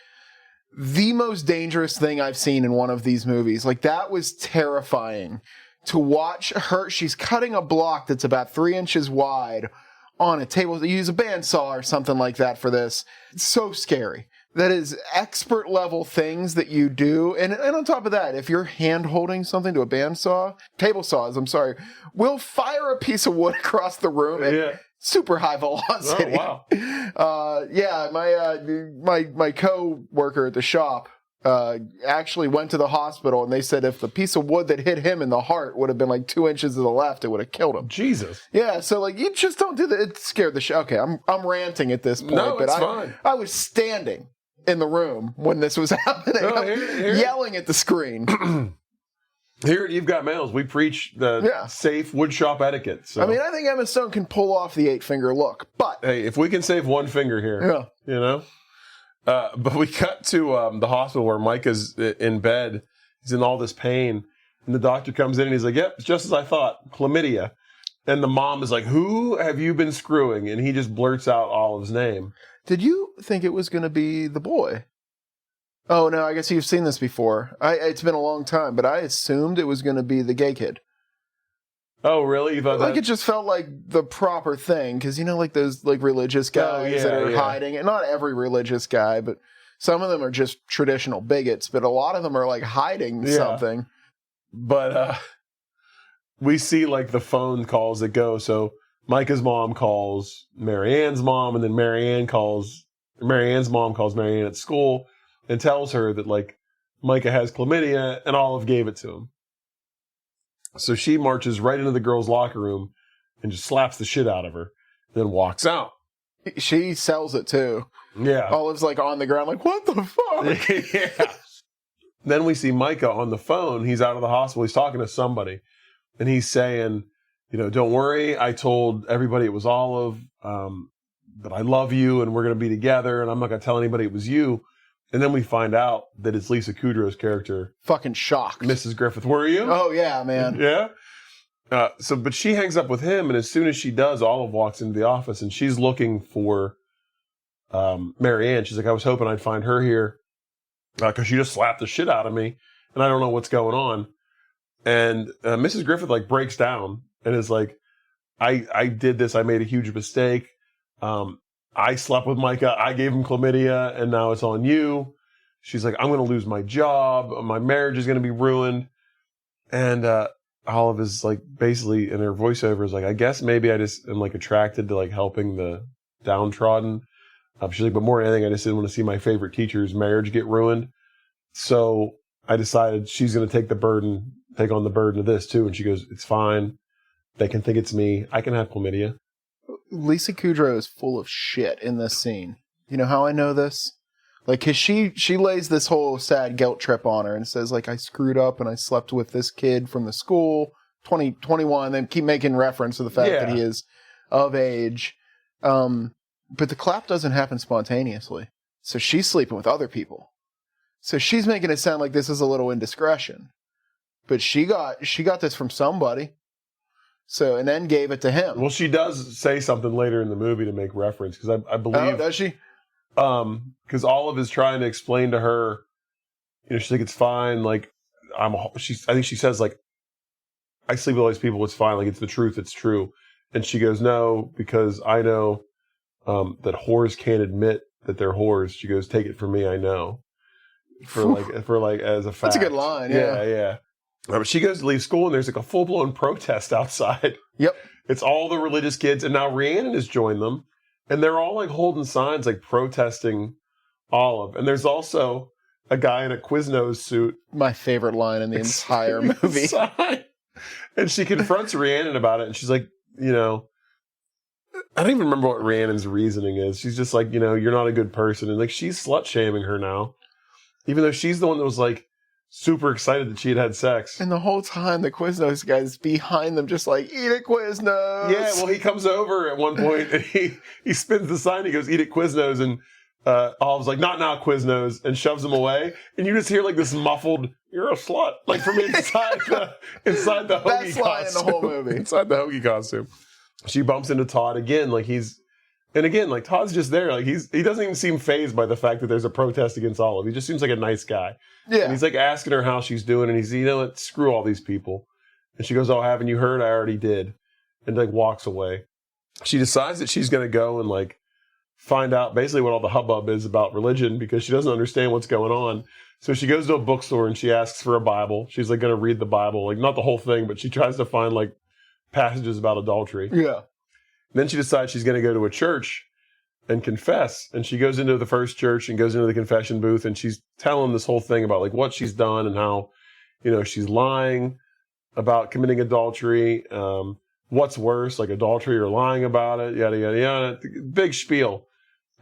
the most dangerous thing I've seen in one of these movies. Like, that was terrifying to watch her. She's cutting a block that's about 3 inches wide on a table. You use a bandsaw or something like that for this. It's so scary. That is expert level things that you do. And on top of that, if you're hand holding something to a table saws, will fire a piece of wood across the room at super high velocity. Oh, wow. My co-worker at the shop actually went to the hospital, and they said if the piece of wood that hit him in the heart would have been like 2 inches to the left, it would have killed him. Jesus. Yeah, so like you just don't do that. It scared the shit. Okay, I'm ranting at this point, but fine. I was standing in the room when this was happening, yelling at the screen. Here at You've Got Mails, we preach the safe woodshop etiquette. So. I mean, I think Emma Stone can pull off the 8-finger look, but hey, if we can save one finger here, But we cut to the hospital where Micah's in bed. He's in all this pain, and the doctor comes in and he's like, "Yep, it's just as I thought, chlamydia." And the mom is like, "Who have you been screwing?" And he just blurts out Olive's name. Did you think it was going to be the boy? Oh, no, I guess you've seen this before. It's been a long time, but I assumed it was going to be the gay kid. Oh, really? You thought it just felt like the proper thing, because, like those like religious guys that are hiding. And not every religious guy, but some of them are just traditional bigots, but a lot of them are like hiding something. But we see like the phone calls that go. So Micah's mom calls Marianne's mom, and then Marianne's mom calls Marianne at school and tells her that like Micah has chlamydia and Olive gave it to him. So she marches right into the girl's locker room and just slaps the shit out of her, then walks out. She sells it too. Yeah. Olive's like on the ground like, what the fuck? Yeah. Then we see Micah on the phone. He's out of the hospital. He's talking to somebody. And he's saying, don't worry. I told everybody it was Olive, but I love you and we're going to be together. And I'm not going to tell anybody it was you. And then we find out that it's Lisa Kudrow's character. Fucking shocked. Mrs. Griffith, were you? Oh, yeah, man. Yeah? But she hangs up with him, and as soon as she does, Olive walks into the office, and she's looking for Marianne. She's like, I was hoping I'd find her here, because she just slapped the shit out of me, and I don't know what's going on. And Mrs. Griffith, like, breaks down, and is like, I did this. I made a huge mistake. I slept with Micah. I gave him chlamydia, and now it's on you. She's like, I'm going to lose my job. My marriage is going to be ruined. And Olive is like, basically, in her voiceover is like, I guess maybe I just am like attracted to like helping the downtrodden. She's like, but more than anything, I just didn't want to see my favorite teacher's marriage get ruined. So I decided she's going to take on the burden of this too. And she goes, it's fine. They can think it's me. I can have chlamydia. Lisa Kudrow is full of shit in this scene. You know how I know this? Like, cause she lays this whole sad guilt trip on her and says, like, I screwed up and I slept with this kid from the school, 21. They keep making reference to the fact that he is of age. But the clap doesn't happen spontaneously. So she's sleeping with other people. So she's making it sound like this is a little indiscretion. But she got this from somebody. So, and then gave it to him. Well, she does say something later in the movie to make reference, because I believe... Oh, does she? Because Olive is trying to explain to her, you know, she's like, it's fine, like, I think she says, like, I sleep with all these people, it's fine, like, it's the truth, it's true. And she goes, no, because I know that whores can't admit that they're whores. She goes, take it from me, I know. For like as a fact. That's a good line, yeah. But she goes to leave school, and there's like a full-blown protest outside. Yep. It's all the religious kids, and now Rhiannon has joined them, and they're all like holding signs, like protesting Olive. And there's also a guy in a Quiznos suit. My favorite line in the entire movie. And she confronts Rhiannon about it, and she's like, you know, I don't even remember what Rhiannon's reasoning is. She's just like, you know, you're not a good person. And like, she's slut-shaming her now, even though she's the one that was like, super excited that she had sex. And the whole time, the Quiznos guy's behind them, just like, eat it, Quiznos. Yeah, well, he comes over at one point, and he spins the sign, he goes, eat it, Quiznos, and Olive's like, not now, Quiznos, and shoves him away. And you just hear like this muffled, you're a slut, like from inside the hoagie costume. Best line in the whole movie. Inside the hoagie costume. She bumps into Todd again, like like Todd's just there, like he doesn't even seem fazed by the fact that there's a protest against Olive. He just seems like a nice guy. Yeah. And he's like asking her how she's doing, and he's, you know what, screw all these people. And she goes, oh, haven't you heard? I already did. And like walks away. She decides that she's going to go and like find out basically what all the hubbub is about religion, because she doesn't understand what's going on. So she goes to a bookstore and she asks for a Bible. She's like going to read the Bible, like not the whole thing, but she tries to find like passages about adultery. Yeah. And then she decides she's going to go to a church and confess. And she goes into the first church and goes into the confession booth, and she's telling this whole thing about like what she's done and how, you know, she's lying about committing adultery. What's worse, like adultery or lying about it, yada, yada, yada. Big spiel.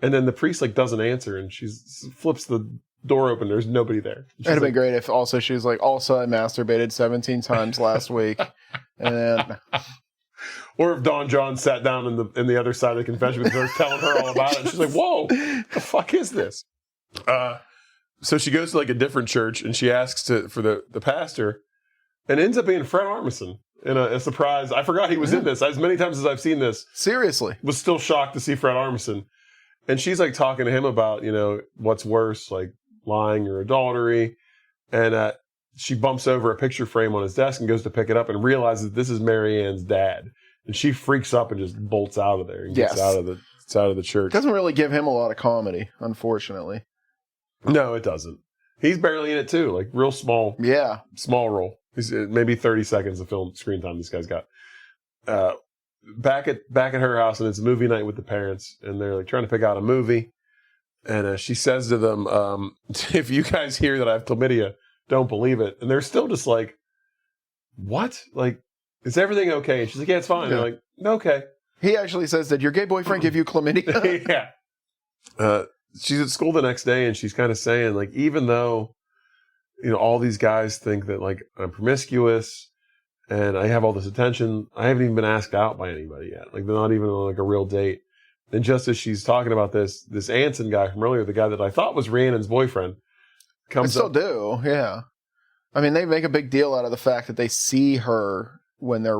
And then the priest like doesn't answer, and she flips the door open. There's nobody there. It'd have been great if also she was like, also I masturbated 17 times last week. And then... Or if Don John sat down in the other side of the confession booth, they're telling her all about it. And she's like, whoa, the fuck is this? So she goes to like a different church, and she asks for the pastor, and it ends up being Fred Armisen in a surprise. I forgot he was in this. As many times as I've seen this. Seriously. Was still shocked to see Fred Armisen. And she's like talking to him about, you know, what's worse, like lying or adultery. And she bumps over a picture frame on his desk and goes to pick it up and realizes this is Marianne's dad. And she freaks up and just bolts out of there and gets out of the church. Doesn't really give him a lot of comedy, unfortunately. No, it doesn't. He's barely in it too, like real small. Yeah, small role. He's maybe 30 seconds of film screen time this guy's got. Back at her house, and it's movie night with the parents, and they're like trying to pick out a movie. And she says to them, "If you guys hear that I have chlamydia, don't believe it." And they're still just like, "What? Like, is everything okay?" And she's like, "Yeah, it's fine." Yeah. They're like, "Okay." He actually says, "Did your gay boyfriend give you chlamydia?" Yeah. She's at school the next day, and she's kind of saying, like, even though, you know, all these guys think that like I'm promiscuous and I have all this attention, I haven't even been asked out by anybody yet. Like, they're not even on like a real date. And just as she's talking about this Anson guy from earlier, the guy that I thought was Rhiannon's boyfriend, comes up. They still do, yeah. I mean, they make a big deal out of the fact that they see her when they're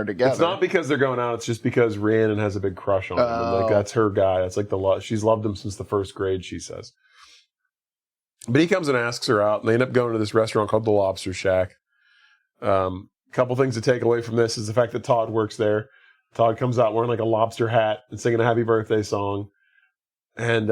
together. It's not because they're going out. It's just because Rhiannon has a big crush on him. And like, that's her guy. That's like she's loved him since the first grade, she says. But he comes and asks her out, and they end up going to this restaurant called the Lobster Shack. Couple things to take away from this is the fact that Todd works there. Todd comes out wearing like a lobster hat and singing a happy birthday song. And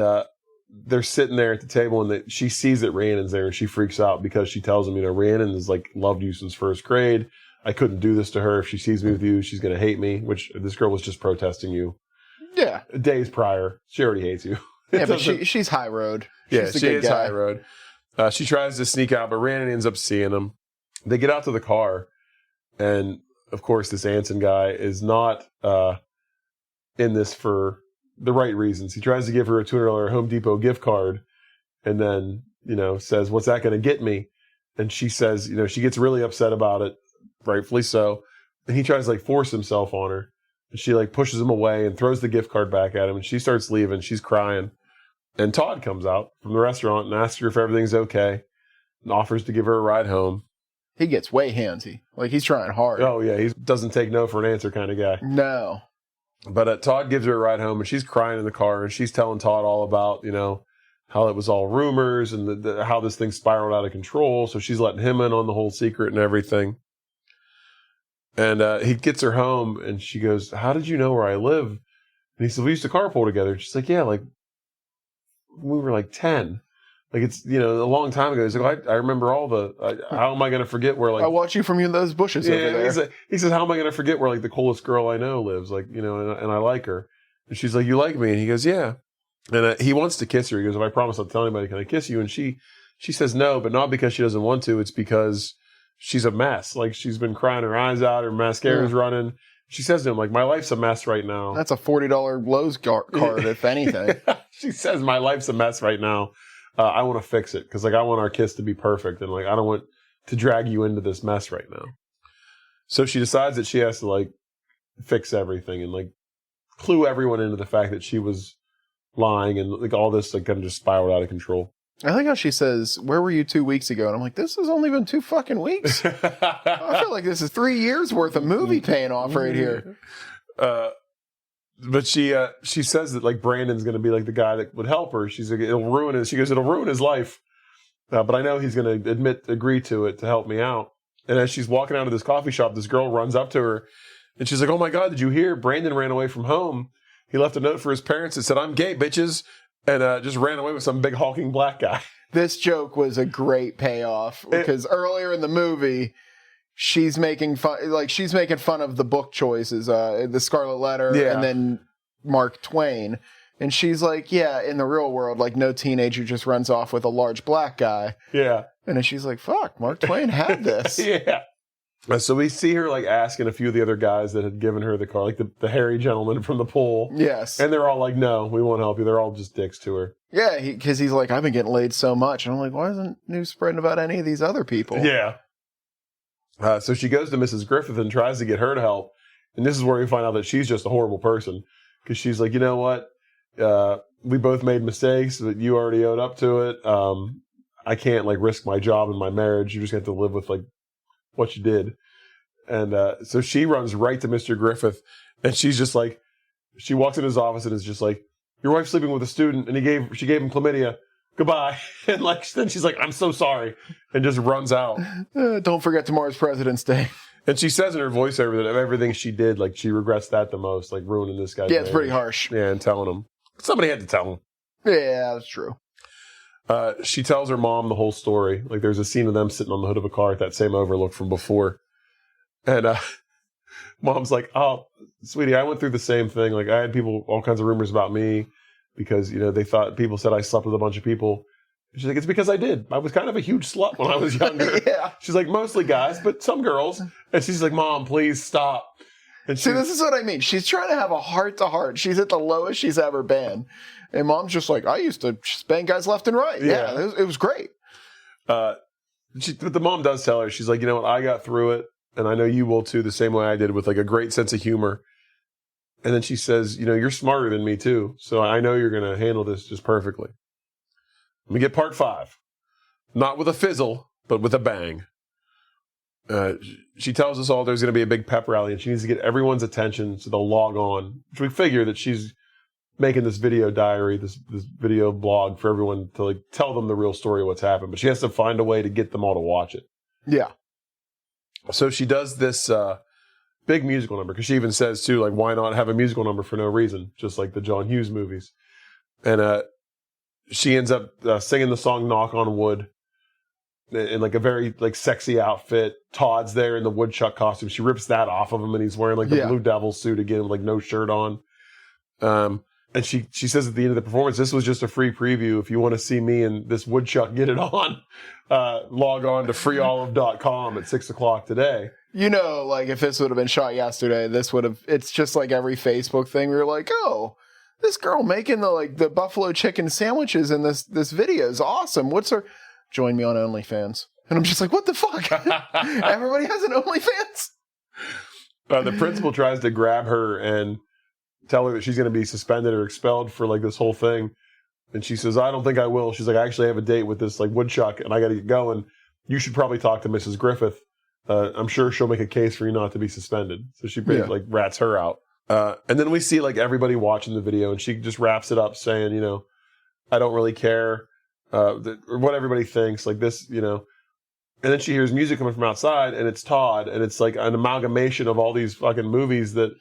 they're sitting there at the table, and she sees that Rhiannon's there, and she freaks out because she tells him, you know, Rhiannon has like loved you since first grade. I couldn't do this to her. If she sees me with you, she's going to hate me, which this girl was just protesting you. Yeah. days prior. She already hates you. Yeah, but she's high road. Yeah, She's a she good is guy. high road. She tries to sneak out, but Rhiannon ends up seeing him. They get out to the car, and of course, this Anson guy is not in this for the right reasons. He tries to give her a $200 Home Depot gift card, and then, says, "What's that going to get me?" And she says, she gets really upset about it, rightfully so. And he tries to force himself on her. And she pushes him away and throws the gift card back at him. And she starts leaving. She's crying. And Todd comes out from the restaurant and asks her if everything's okay and offers to give her a ride home. He gets way handsy. He's trying hard. Oh, yeah. He doesn't take no for an answer kind of guy. No. But Todd gives her a ride home, and she's crying in the car, and she's telling Todd all about, how it was all rumors and how this thing spiraled out of control. So she's letting him in on the whole secret and everything. And he gets her home, and she goes, "How did you know where I live?" And he said, "We used to carpool together." She's like, "Yeah, we were 10. It's, a long time ago." He's like, I remember all how am I going to forget where, I watch you from those bushes over there. He says, "How am I going to forget where, the coolest girl I know lives? And I like her." And she's like, "You like me?" And he goes, "Yeah." And he wants to kiss her. He goes, "If I promise not to tell anybody, can I kiss you?" And she says no, but not because she doesn't want to. It's because she's a mess. She's been crying her eyes out. Her mascara's running. She says to him, "My life's a mess right now." That's a $40 Lowe's card, if anything. She says, "My life's a mess right now. I want to fix it because I want our kiss to be perfect, and I don't want to drag you into this mess right now." So she decides that she has to fix everything and clue everyone into the fact that she was lying, and all this kind of just spiraled out of control. I like how she says, "Where were you 2 weeks ago?" And I'm like, this has only been 2 fucking weeks. I feel like this is 3 years worth of movie paying off right here. But she says that Brandon's going to be the guy that would help her. She's like, it'll ruin his. She goes, it'll ruin his life. But I know he's going to agree to it to help me out. And as she's walking out of this coffee shop, this girl runs up to her, and she's like, "Oh my God, did you hear? Brandon ran away from home. He left a note for his parents that said, 'I'm gay, bitches,' and just ran away with some big hulking black guy." This joke was a great payoff because earlier in the movie, she's making fun of the book choices, the Scarlet Letter, and then Mark Twain. And she's like, "Yeah, in the real world, no teenager just runs off with a large black guy." Yeah. And then she's like, "Fuck, Mark Twain had this." Yeah. So we see her asking a few of the other guys that had given her the car, the hairy gentleman from the pool. Yes. And they're all like, "No, we won't help you." They're all just dicks to her. Yeah, because he's like, "I've been getting laid so much." And I'm like, why isn't news spreading about any of these other people? Yeah. So she goes to Mrs. Griffith and tries to get her to help. And this is where we find out that she's just a horrible person. Because she's like, "You know what? We both made mistakes, but you already owed up to it. I can't risk my job and my marriage. You just have to live with what you did." And so she runs right to Mr. Griffith, and she's just she walks in his office and is just like, "Your wife's sleeping with a student, and she gave him chlamydia. Goodbye." And then she's like, "I'm so sorry," and just runs out. Don't forget tomorrow's President's Day. And she says in her voiceover that of everything she did, she regrets that the most, ruining this guy's Yeah, it's marriage. pretty harsh. Yeah, and telling him. Somebody had to tell him. Yeah, that's true. She tells her mom the whole story. There's a scene of them sitting on the hood of a car at that same overlook from before. And mom's like, "Oh, sweetie, I went through the same thing. I had all kinds of rumors about me because, they thought people said I slept with a bunch of people." She's like, "It's because I did. I was kind of a huge slut when I was younger." Yeah. She's like, "Mostly guys, but some girls." And she's like, "Mom, please stop." And See, this is what I mean. She's trying to have a heart-to-heart. She's at the lowest she's ever been. And Mom's just like, "I used to spank guys left and right." Yeah, it was great. But the mom does tell her, she's like, "You know what? I got through it, and I know you will too, the same way I did, with a great sense of humor." And then she says, "You're smarter than me too, so I know you're going to handle this just perfectly." Let me get part 5. Not with a fizzle, but with a bang. She tells us all there's going to be a big pep rally, and she needs to get everyone's attention so they'll log on. Which we figure that she's making this video diary, this video blog for everyone to tell them the real story of what's happened. But she has to find a way to get them all to watch it. Yeah. So she does this big musical number, because she even says too, why not have a musical number for no reason, just like the John Hughes movies. And she ends up singing the song "Knock on Wood" in a very sexy outfit. Todd's there in the woodchuck costume. She rips that off of him, and he's wearing the Blue Devil suit again with no shirt on. And she says at the end of the performance, this was just a free preview. If you want to see me and this woodchuck get it on, log on to freeolive.com at 6:00 today. You know, like if this would have been shot yesterday, it's just like every Facebook thing where you're like, oh, this girl making the buffalo chicken sandwiches in this video is awesome. What's her? Join me on OnlyFans. And I'm just like, what the fuck? Everybody has an OnlyFans? The principal tries to grab her and tell her that she's going to be suspended or expelled for like this whole thing. And she says, I don't think I will. She's like, I actually have a date with this like woodchuck and I got to get going. You should probably talk to Mrs. Griffith. I'm sure she'll make a case for you not to be suspended. So she like rats her out. And then we see like everybody watching the video and she just wraps it up saying, I don't really care or what everybody thinks like this, And then she hears music coming from outside and it's Todd and it's like an amalgamation of all these fucking movies that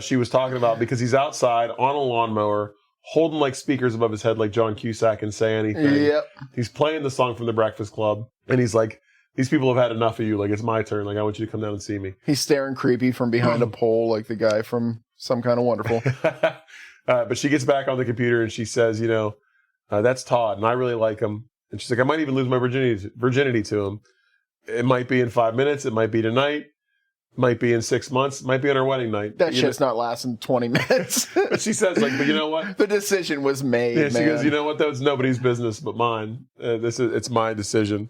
she was talking about because he's outside on a lawnmower holding like speakers above his head like John Cusack and Say Anything. Yep. He's playing the song from The Breakfast Club and he's like, these people have had enough of you. Like, it's my turn. Like, I want you to come down and see me. He's staring creepy from behind a pole like the guy from Some Kind of Wonderful. But she gets back on the computer and she says, that's Todd and I really like him. And she's like, I might even lose my virginity to him. It might be in 5 minutes. It might be tonight. Might be in 6 months. Might be on our wedding night. That shit's not lasting 20 minutes. But she says, like, but you know what? The decision was made, Yeah, she goes, you know what? That's nobody's business but mine. It's my decision.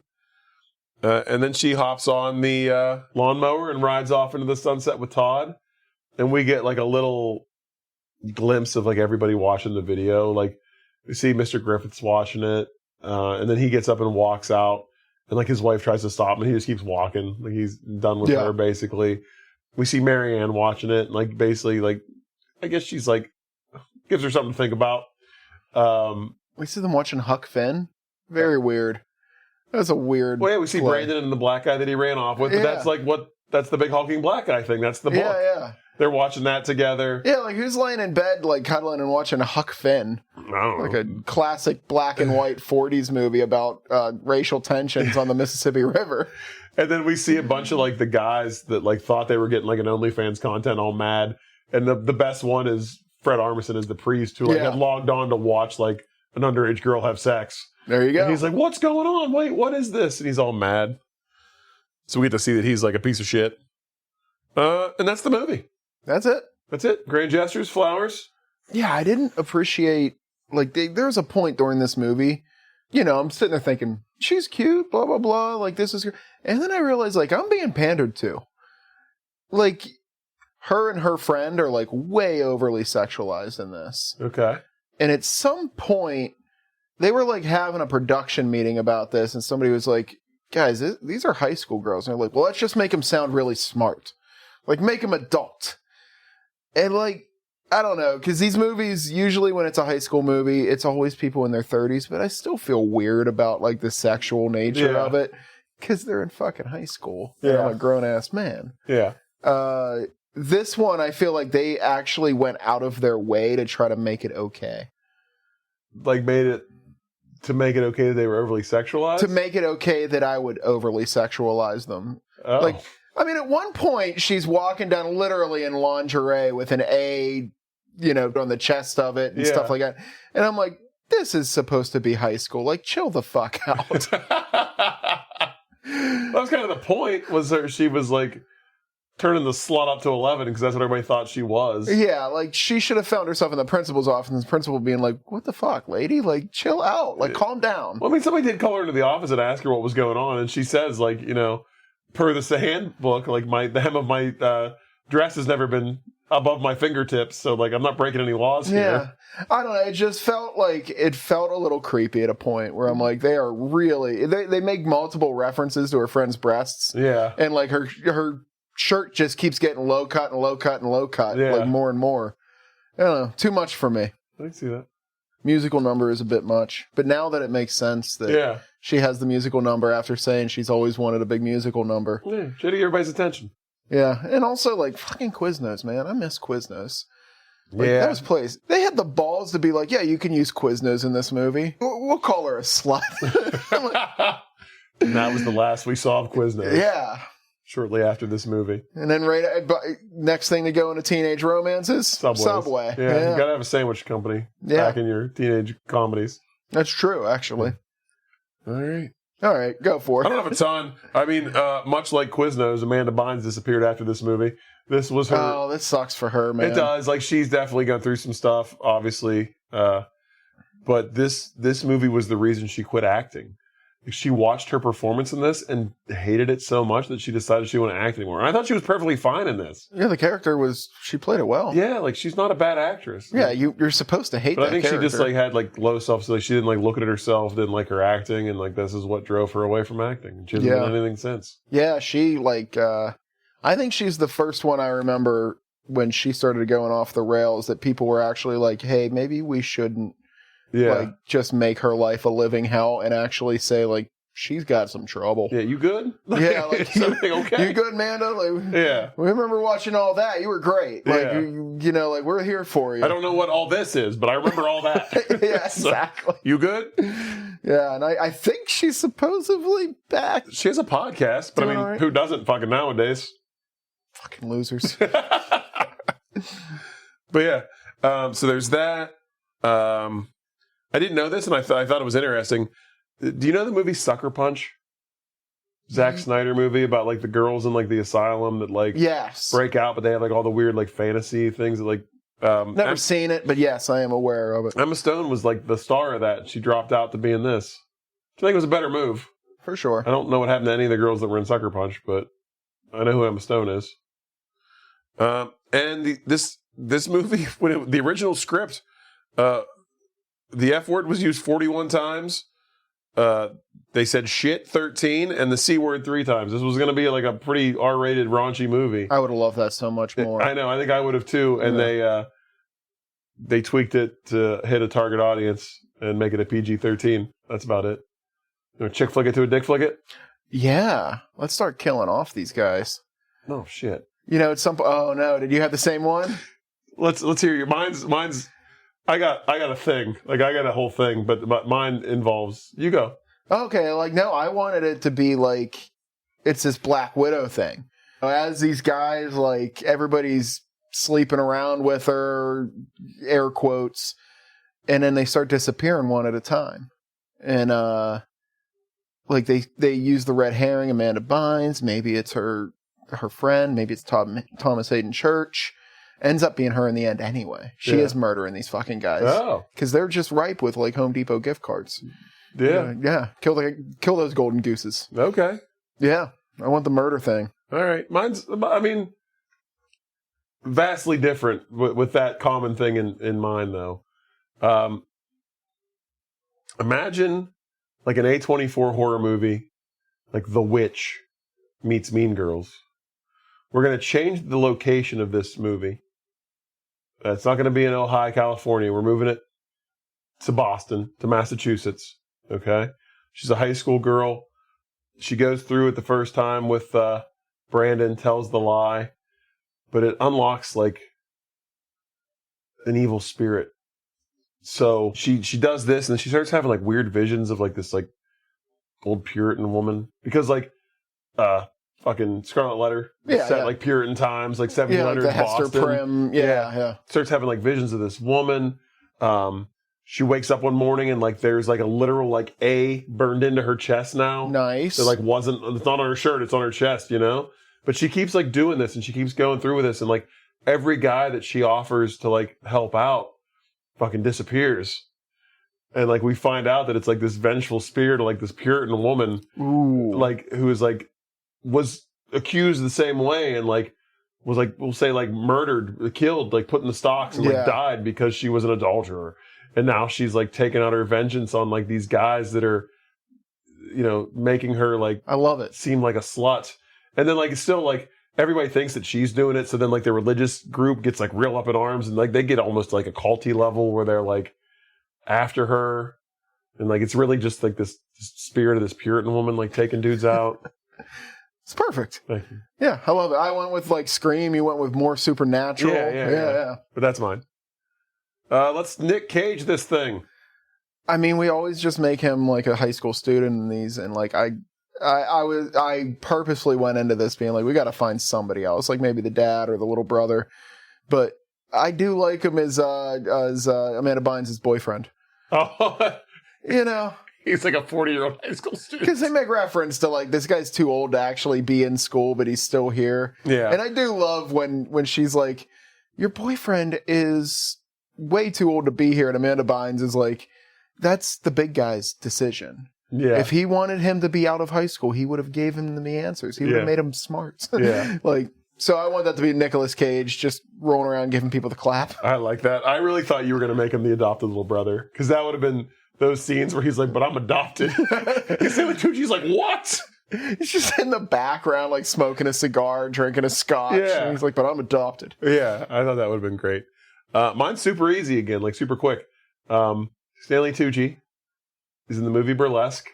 And then she hops on the lawnmower and rides off into the sunset with Todd. And we get like a little glimpse of like everybody watching the video. Like we see Mr. Griffiths watching it. And then he gets up and walks out. And like his wife tries to stop him and he just keeps walking. Like he's done with her basically. We see Marianne watching it. And like basically like, I guess she's like, gives her something to think about. We see them watching Huck Finn. Very weird. That's a weird. Well, yeah, we see Brandon and the black guy that he ran off with. But that's the big hulking black guy thing. That's the book. Yeah. They're watching that together. Yeah, like who's laying in bed, like cuddling and watching Huck Finn? I don't know. Like a classic black and white 40s movie about racial tensions on the Mississippi River. And then we see a bunch of like the guys that like thought they were getting like an OnlyFans content all mad. And the best one is Fred Armisen as the priest who like had logged on to watch like an underage girl have sex. There you go. And he's like, what's going on? Wait, what is this? And he's all mad. So we get to see that he's like a piece of shit. And that's the movie. That's it. That's it. Grand gestures, flowers. Yeah, I didn't appreciate, like, there's a point during this movie, I'm sitting there thinking, she's cute, blah, blah, blah, like, this is, and then I realized, like, I'm being pandered to. Like, her and her friend are, like, way overly sexualized in this. Okay. And at some point, they were, like, having a production meeting about this, and somebody was like, guys, these are high school girls. And they're like, well, let's just make them sound really smart. Like, make them adult. And, like, I don't know, because these movies, usually when it's a high school movie, it's always people in their 30s, but I still feel weird about, like, the sexual nature of it, because they're in fucking high school. Yeah. I'm a grown-ass man. Yeah. This one, I feel like they actually went out of their way to try to make it okay. Like, to make it okay that they were overly sexualized? To make it okay that I would overly sexualize them. Oh. Like, I mean, at one point, she's walking down literally in lingerie with an A, on the chest of it and stuff like that. And I'm like, this is supposed to be high school. Like, chill the fuck out. That was kind of the point, she was like turning the slut up to 11 because that's what everybody thought she was. Yeah, like she should have found herself in the principal's office and the principal being like, what the fuck, lady? Like, chill out. Like, calm down. Well, I mean, somebody did call her into the office and ask her what was going on. And she says, like, per the handbook, like the hem of my dress has never been above my fingertips, so like I'm not breaking any laws here. Yeah, I don't know. It just felt like a little creepy at a point where I'm like, they are really they make multiple references to her friend's breasts. Yeah, and like her shirt just keeps getting low cut and low cut and low cut, like more and more. I don't know, too much for me. I can see that. Musical number is a bit much, but now that it makes sense that she has the musical number after saying she's always wanted a big musical number. Yeah, should get everybody's attention. Yeah, and also like fucking Quiznos, man. I miss Quiznos. Like, that was place. They had the balls to be like, yeah, you can use Quiznos in this movie. We'll call her a slut. And that was the last we saw of Quiznos. Yeah. shortly after this movie. And then next thing to go into teenage romances? Subway. Yeah, you gotta have a sandwich company back in your teenage comedies. That's true, actually. All right, go for it. I don't have a ton. I mean, much like Quiznos, Amanda Bynes disappeared after this movie. This was her. Oh, this sucks for her, man. It does. Like, she's definitely gone through some stuff, obviously. But this movie was the reason she quit acting. She watched her performance in this and hated it so much that she decided she wouldn't act anymore. And I thought she was perfectly fine in this. Yeah, the character she played it well. Yeah, like, she's not a bad actress. Yeah, you're supposed to hate that character. But I think she just, like, had, like, low self, like, she didn't, like, look at herself, didn't like her acting, and, like, this is what drove her away from acting. And she hasn't done anything since. Yeah, she, like, I think she's the first one I remember when she started going off the rails that people were actually like, hey, maybe we shouldn't, like, just make her life a living hell and actually say, like, she's got some trouble. Yeah, you good? Yeah, like, everything okay? You good, Amanda? Like, yeah. We remember watching all that. You were great. Like, you know, like, we're here for you. I don't know what all this is, but I remember all that. Yeah, exactly. So, you good? Yeah, and I think she's supposedly back. She has a podcast, but I mean, who doesn't fucking nowadays? Fucking losers. But yeah, so there's that. I didn't know this, and I thought it was interesting. Do you know the movie Sucker Punch? Zack Snyder movie about, like, the girls in, like, the asylum that, like, break out, but they have, like, all the weird, like, fantasy things that, like, never seen it, but yes, I am aware of it. Emma Stone was, like, the star of that. She dropped out to be in this. I think it was a better move. For sure. I don't know what happened to any of the girls that were in Sucker Punch, but I know who Emma Stone is. And this movie, the original script, the F word was used 41 times. They said shit 13 and the C word 3 times. This was going to be like a pretty R-rated raunchy movie. I would have loved that so much more. I know. I think I would have too. And they tweaked it to hit a target audience and make it a PG-13. That's about it. Chick flick it to a dick flick it? Yeah. Let's start killing off these guys. Oh, shit. You know, oh no, did you have the same one? Let's hear your mine's I got a thing. Like, I got a whole thing, but mine involves... You go. Okay, like, no, I wanted it to be, like, it's this Black Widow thing. As these guys, like, everybody's sleeping around with her, air quotes, and then they start disappearing one at a time. And, like, they use the red herring, Amanda Bynes, maybe it's her friend, maybe it's Thomas Hayden Church. Ends up being her in the end anyway. She is murdering these fucking guys. Oh. Because they're just ripe with, like, Home Depot gift cards. Yeah. Yeah. Kill those golden gooses. Okay. Yeah. I want the murder thing. All right. Mine's, I mean, vastly different with that common thing in mind, though. Imagine, like, an A24 horror movie, like The Witch meets Mean Girls. We're going to change the location of this movie. It's not going to be in Ojai, California. We're moving it to Boston, to Massachusetts. Okay? She's a high school girl. She goes through it the first time with Brandon, tells the lie. But it unlocks, like, an evil spirit. So she does this, and then she starts having, like, weird visions of, like, this, like, old Puritan woman. Because, like, fucking Scarlet Letter, set like Puritan times, like 1700s like Boston. Hester Prym, yeah. Starts having, like, visions of this woman. She wakes up one morning and, like, there's, like, a literal, like, A burned into her chest now. Nice. It, like, it's not on her shirt, it's on her chest, you know? But she keeps, like, doing this, and she keeps going through with this, and, like, every guy that she offers to, like, help out fucking disappears. And, like, we find out that it's, like, this vengeful spirit of, like, this Puritan woman, like, who is, like, was accused the same way and, like, was, like, we'll say, like, murdered, killed, like, put in the stocks and, like, died because she was an adulterer. And now she's, like, taking out her vengeance on, like, these guys that are, you know, making her, like... I love it. ...seem like a slut. And then, like, it's still, like, everybody thinks that she's doing it, so then, like, the religious group gets, like, real up in arms, and, like, they get almost, like, a culty level where they're, like, after her. And, like, it's really just, like, this spirit of this Puritan woman, like, taking dudes out. It's perfect. Thank you. Yeah, I love it. I went with, like, Scream. You went with more supernatural. Yeah. But that's mine. Let's Nick Cage this thing. I mean, we always just make him, like, a high school student in these, and, like, I I purposely went into this being like, we got to find somebody else, like maybe the dad or the little brother. But I do like him as Amanda Bynes' boyfriend. Oh, you know, he's like a 40-year-old high school student. Because they make reference to like, this guy's too old to actually be in school, but he's still here. Yeah. And I do love when she's like, your boyfriend is way too old to be here. And Amanda Bynes is like, that's the big guy's decision. Yeah. If he wanted him to be out of high school, he would have gave him the answers. He would have made him smart. Yeah. Like, so I want that to be Nicolas Cage just rolling around giving people the clap. I like that. I really thought you were going to make him the adopted little brother, because that would have been those scenes where he's like, but I'm adopted. Stanley Tucci's like, what? He's just in the background, like smoking a cigar, drinking a scotch. Yeah. And he's like, but I'm adopted. Yeah, I thought that would have been great. Mine's super easy again, like super quick. Stanley Tucci is in the movie Burlesque.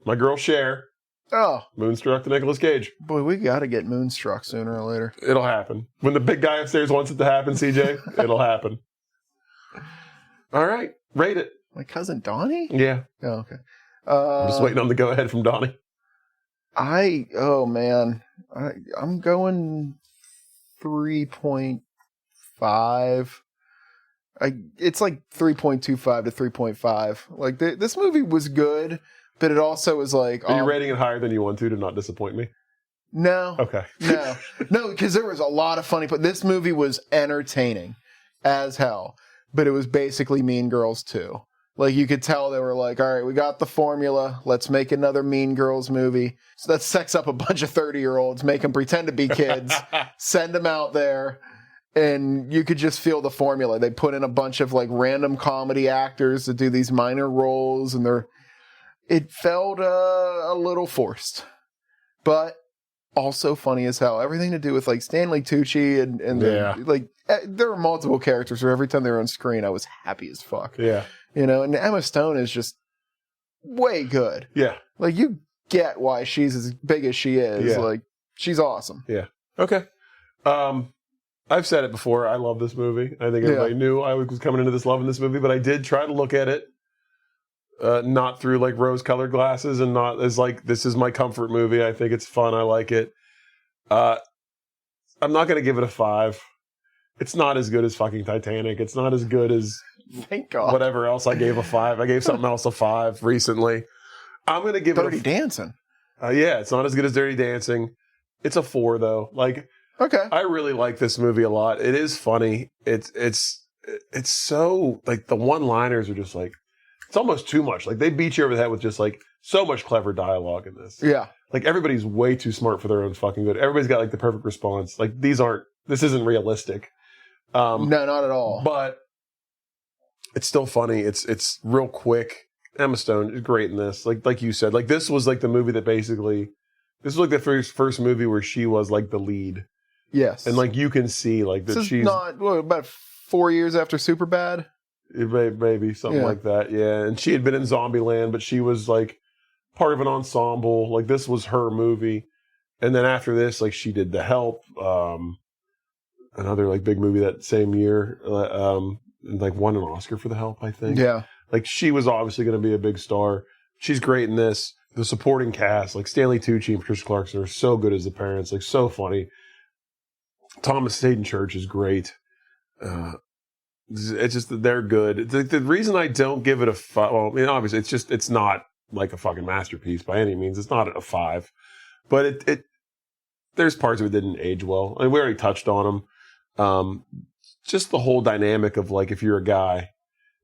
My girl Cher, Oh, Moonstruck to Nicolas Cage. boy, we got to get Moonstruck sooner or later. It'll happen. When the big guy upstairs wants it to happen, CJ, it'll happen. All right, rate it. My cousin Donnie? Yeah. Oh, okay. I'm just waiting on the go-ahead from Donnie. Oh man, I'm going 3.5. It's like 3.25 to 3.5. Like this movie was good, but it also was like. Are you rating it higher than you want to not disappoint me? No. Okay. No, because there was a lot of funny. But this movie was entertaining as hell. But it was basically Mean Girls 2. Like, you could tell they were like, all right, we got the formula. Let's make another Mean Girls movie. So let's sex up a bunch of 30-year-olds, make them pretend to be kids, send them out there, and you could just feel the formula. They put in a bunch of, like, random comedy actors to do these minor roles, and it felt a little forced. But also funny as hell. Everything to do with, like, Stanley Tucci and there were multiple characters where every time they were on screen, I was happy as fuck. Yeah. You know, and Emma Stone is just way good. Yeah. Like, you get why she's as big as she is. Yeah. Like, she's awesome. Yeah. Okay. I've said it before. I love this movie. I think everybody knew I was coming into this loving this movie, but I did try to look at it not through, like, rose-colored glasses and not as, like, this is my comfort movie. I think it's fun. I like it. I'm not going to give it a 5. It's not as good as fucking Titanic. It's not as good as Thank God. whatever else I gave a 5. I gave something else a 5 recently. I'm going to give Dirty Dancing. Yeah, it's not as good as Dirty Dancing. It's a 4, though. Like, okay. I really like this movie a lot. It is funny. It's so, like, the one-liners are just, like, it's almost too much. Like, they beat you over the head with just, like, so much clever dialogue in this. Yeah. Like, everybody's way too smart for their own fucking good. Everybody's got, like, the perfect response. Like, this isn't realistic. No, not at all. But it's still funny. It's real quick. Emma Stone is great in this. Like you said, like, this was like the movie that basically, this was like the first movie where she was like the lead. Yes. And like, you can see like that this she's is not, about 4 years after Superbad? Maybe something like that. Yeah. And she had been in Zombieland, but she was like part of an ensemble. Like, this was her movie. And then after this, like, she did The Help, another like big movie that same year, and like won an Oscar for The Help, I think. Yeah. Like, she was obviously going to be a big star. She's great in this. The supporting cast, like Stanley Tucci and Patricia Clarkson, are so good as the parents. Like, so funny. Thomas Hayden Church is great. It's just that they're good. The reason I don't give it a 5, well, I mean, obviously, it's not like a fucking masterpiece by any means. It's not a 5, but it there's parts of it that didn't age well. I mean, we already touched on them. Just the whole dynamic of, like, if you're a guy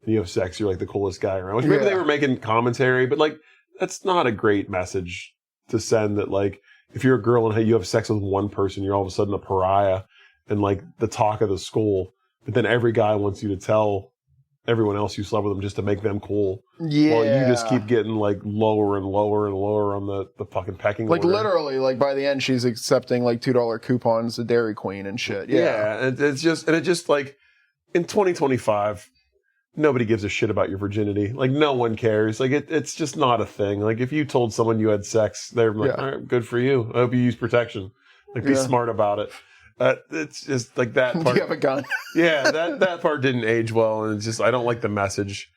and you have sex, you're like the coolest guy around. Which maybe they were making commentary, but like, that's not a great message to send, that like, if you're a girl and hey, you have sex with one person, you're all of a sudden a pariah and like the talk of the school. But then every guy wants you to tell everyone else you slept with them just to make them cool. Yeah. While you just keep getting like lower and lower and lower on the fucking pecking order. Like, literally, like, by the end, she's accepting like $2 coupons to Dairy Queen and shit. Yeah. And it just like, in 2025, nobody gives a shit about your virginity. Like, no one cares. Like, it's just not a thing. Like, if you told someone you had sex, they're like, all right, good for you. I hope you use protection. Like, be smart about it. It's just like that part. Do you have a gun? Yeah, that part didn't age well, and it's just, I don't like the message.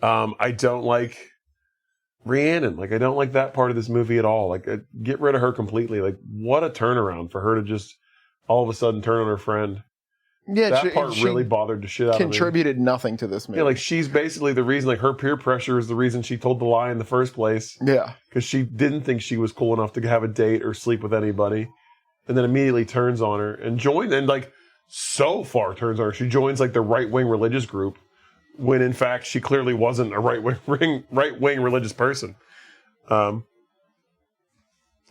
I don't like Rhiannon, like, I don't like that part of this movie at all. Like, get rid of her completely. Like, what a turnaround for her to just all of a sudden turn on her friend. Yeah, That part really bothered the shit out of me. Contributed nothing to this movie. Yeah, like, she's basically the reason, like, her peer pressure is the reason she told the lie in the first place. Yeah. Because she didn't think she was cool enough to have a date or sleep with anybody. And then immediately turns on her and so far turns on her. She joins, like, the right-wing religious group, when in fact she clearly wasn't a right-wing religious person. But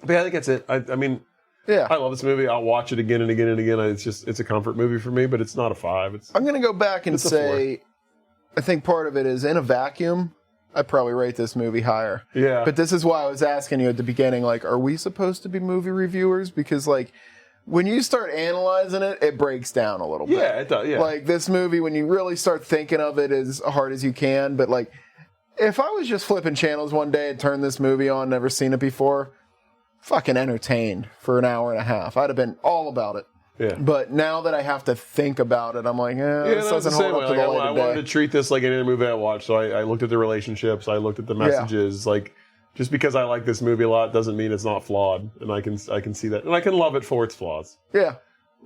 yeah, I think that's it. I mean, yeah, I love this movie. I'll watch it again and again and again. It's a comfort movie for me, but it's not a 5. I'm going to go back and say, I think part of it is in a vacuum, I'd probably rate this movie higher. Yeah. But this is why I was asking you at the beginning, like, are we supposed to be movie reviewers? Because, like, when you start analyzing it, it breaks down a little bit. Yeah, it does, yeah. Like, this movie, when you really start thinking of it as hard as you can, but, like, if I was just flipping channels one day and turned this movie on, never seen it before, fucking entertained for an hour and a half. I'd have been all about it. Yeah. But now that I have to think about it, I'm like, this doesn't hold up to the light I of day. wanted to treat this like any other movie I watched, so I looked at the relationships, I looked at the messages, like, just because I like this movie a lot doesn't mean it's not flawed, and I can see that, and I can love it for its flaws. Yeah.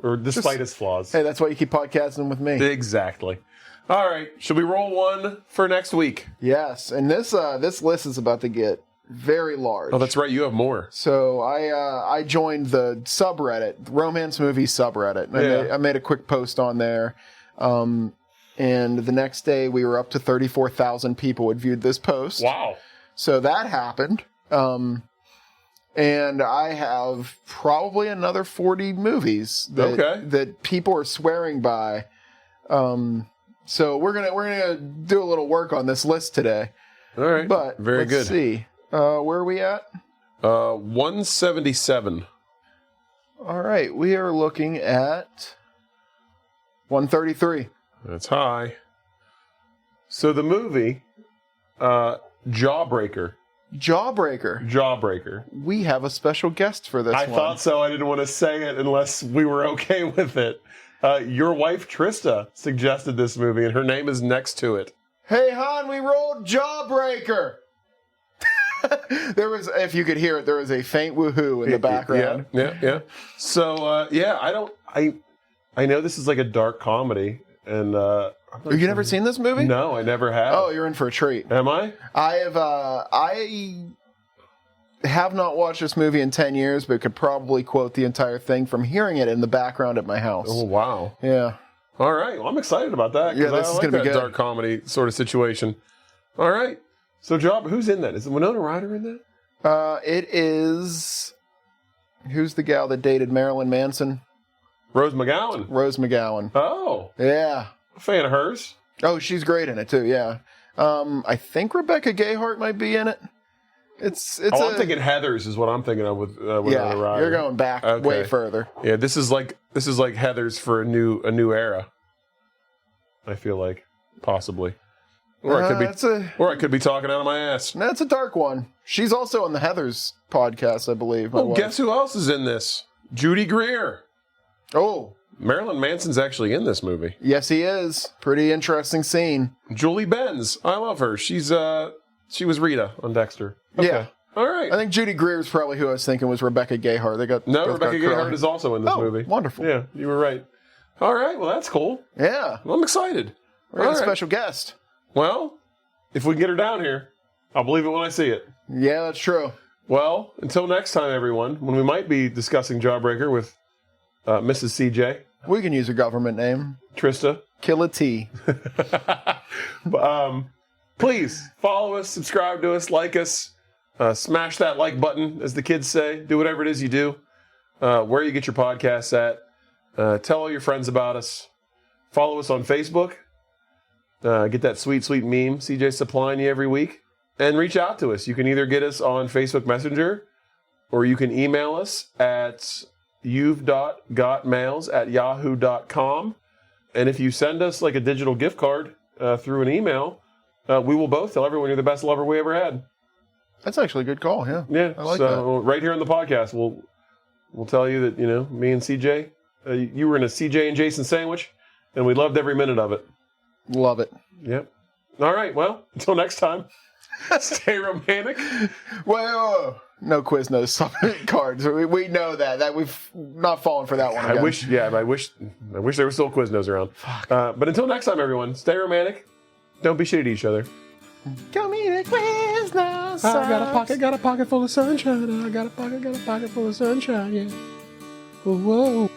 Or despite its flaws. Hey, that's why you keep podcasting with me. Exactly. All right, should we roll one for next week? Yes, and this list is about to get very large. Oh, that's right, you have more. So I joined the subreddit, the romance movie subreddit. And I made a quick post on there. And the next day we were up to 34,000 people had viewed this post. Wow. So that happened. And I have probably another 40 movies that people are swearing by. So we're gonna do a little work on this list today. All right. But very let's see. Where are we at? 177. All right. We are looking at 133. That's high. So the movie, Jawbreaker. Jawbreaker. We have a special guest for this one. I thought so. I didn't want to say it unless we were okay with it. Your wife, Trista, suggested this movie, and her name is next to it. Hey, hon, we rolled Jawbreaker. There was, if you could hear it, there was a faint woohoo in the background. Yeah. So, I know this is like a dark comedy, and have you never seen this movie? No, I never have. Oh, you're in for a treat. Am I? I have not watched this movie in 10 years, but could probably quote the entire thing from hearing it in the background at my house. Oh, wow. Yeah. All right. Well, I'm excited about that. Yeah, this is going to be good. Dark comedy sort of situation. All right. So, who's in that? Is Winona Ryder in that? It is... Who's the gal that dated Marilyn Manson? Rose McGowan. Rose McGowan. Oh. Yeah. A fan of hers. Oh, she's great in it, too, yeah. I think Rebecca Gayheart might be in it. I'm thinking Heathers is what I'm thinking of with Winona Ryder. You're going back way further. Yeah, this is like Heathers for a new era. I feel like possibly, or I could be talking out of my ass. That's a dark one. She's also on the Heathers podcast, I believe. Oh, guess who else is in this? Judy Greer. Oh, Marilyn Manson's actually in this movie. Yes, he is. Pretty interesting scene. Julie Benz. I love her. She was Rita on Dexter. Okay. Yeah. All right. I think Judy Greer is probably who I was thinking was Rebecca Gayheart. Rebecca Gayheart is also in this movie. Wonderful. Yeah, you were right. All right. Well, that's cool. Yeah. Well, I'm excited. We're a special guest. Well, if we can get her down here, I'll believe it when I see it. Yeah, that's true. Well, until next time, everyone, when we might be discussing Jawbreaker with Mrs. CJ. We can use her government name. Trista. Killa T. Please follow us, subscribe to us, like us, smash that like button, as the kids say. Do whatever it is you do, where you get your podcasts at. Tell all your friends about us. Follow us on Facebook. Get that sweet, sweet meme CJ's supplying you every week. And reach out to us. You can either get us on Facebook Messenger, or you can email us at you've.gotmails@yahoo.com. And if you send us like a digital gift card through an email, we will both tell everyone you're the best lover we ever had. That's actually a good call, yeah. Yeah, I like that. Right here on the podcast, we'll tell you that, me and CJ, you were in a CJ and Jason sandwich, and we loved every minute of it. Love it. Yep. All right, well, until next time. Stay romantic. Well, no Quiznos cards. We know that we've not fallen for that one again. I wish there was still Quiznos around. But until next time, everyone, stay romantic. Don't be shitty to each other. Come me the Quiznos. I got a pocket full of sunshine. I got a pocket full of sunshine. Yeah. Whoa.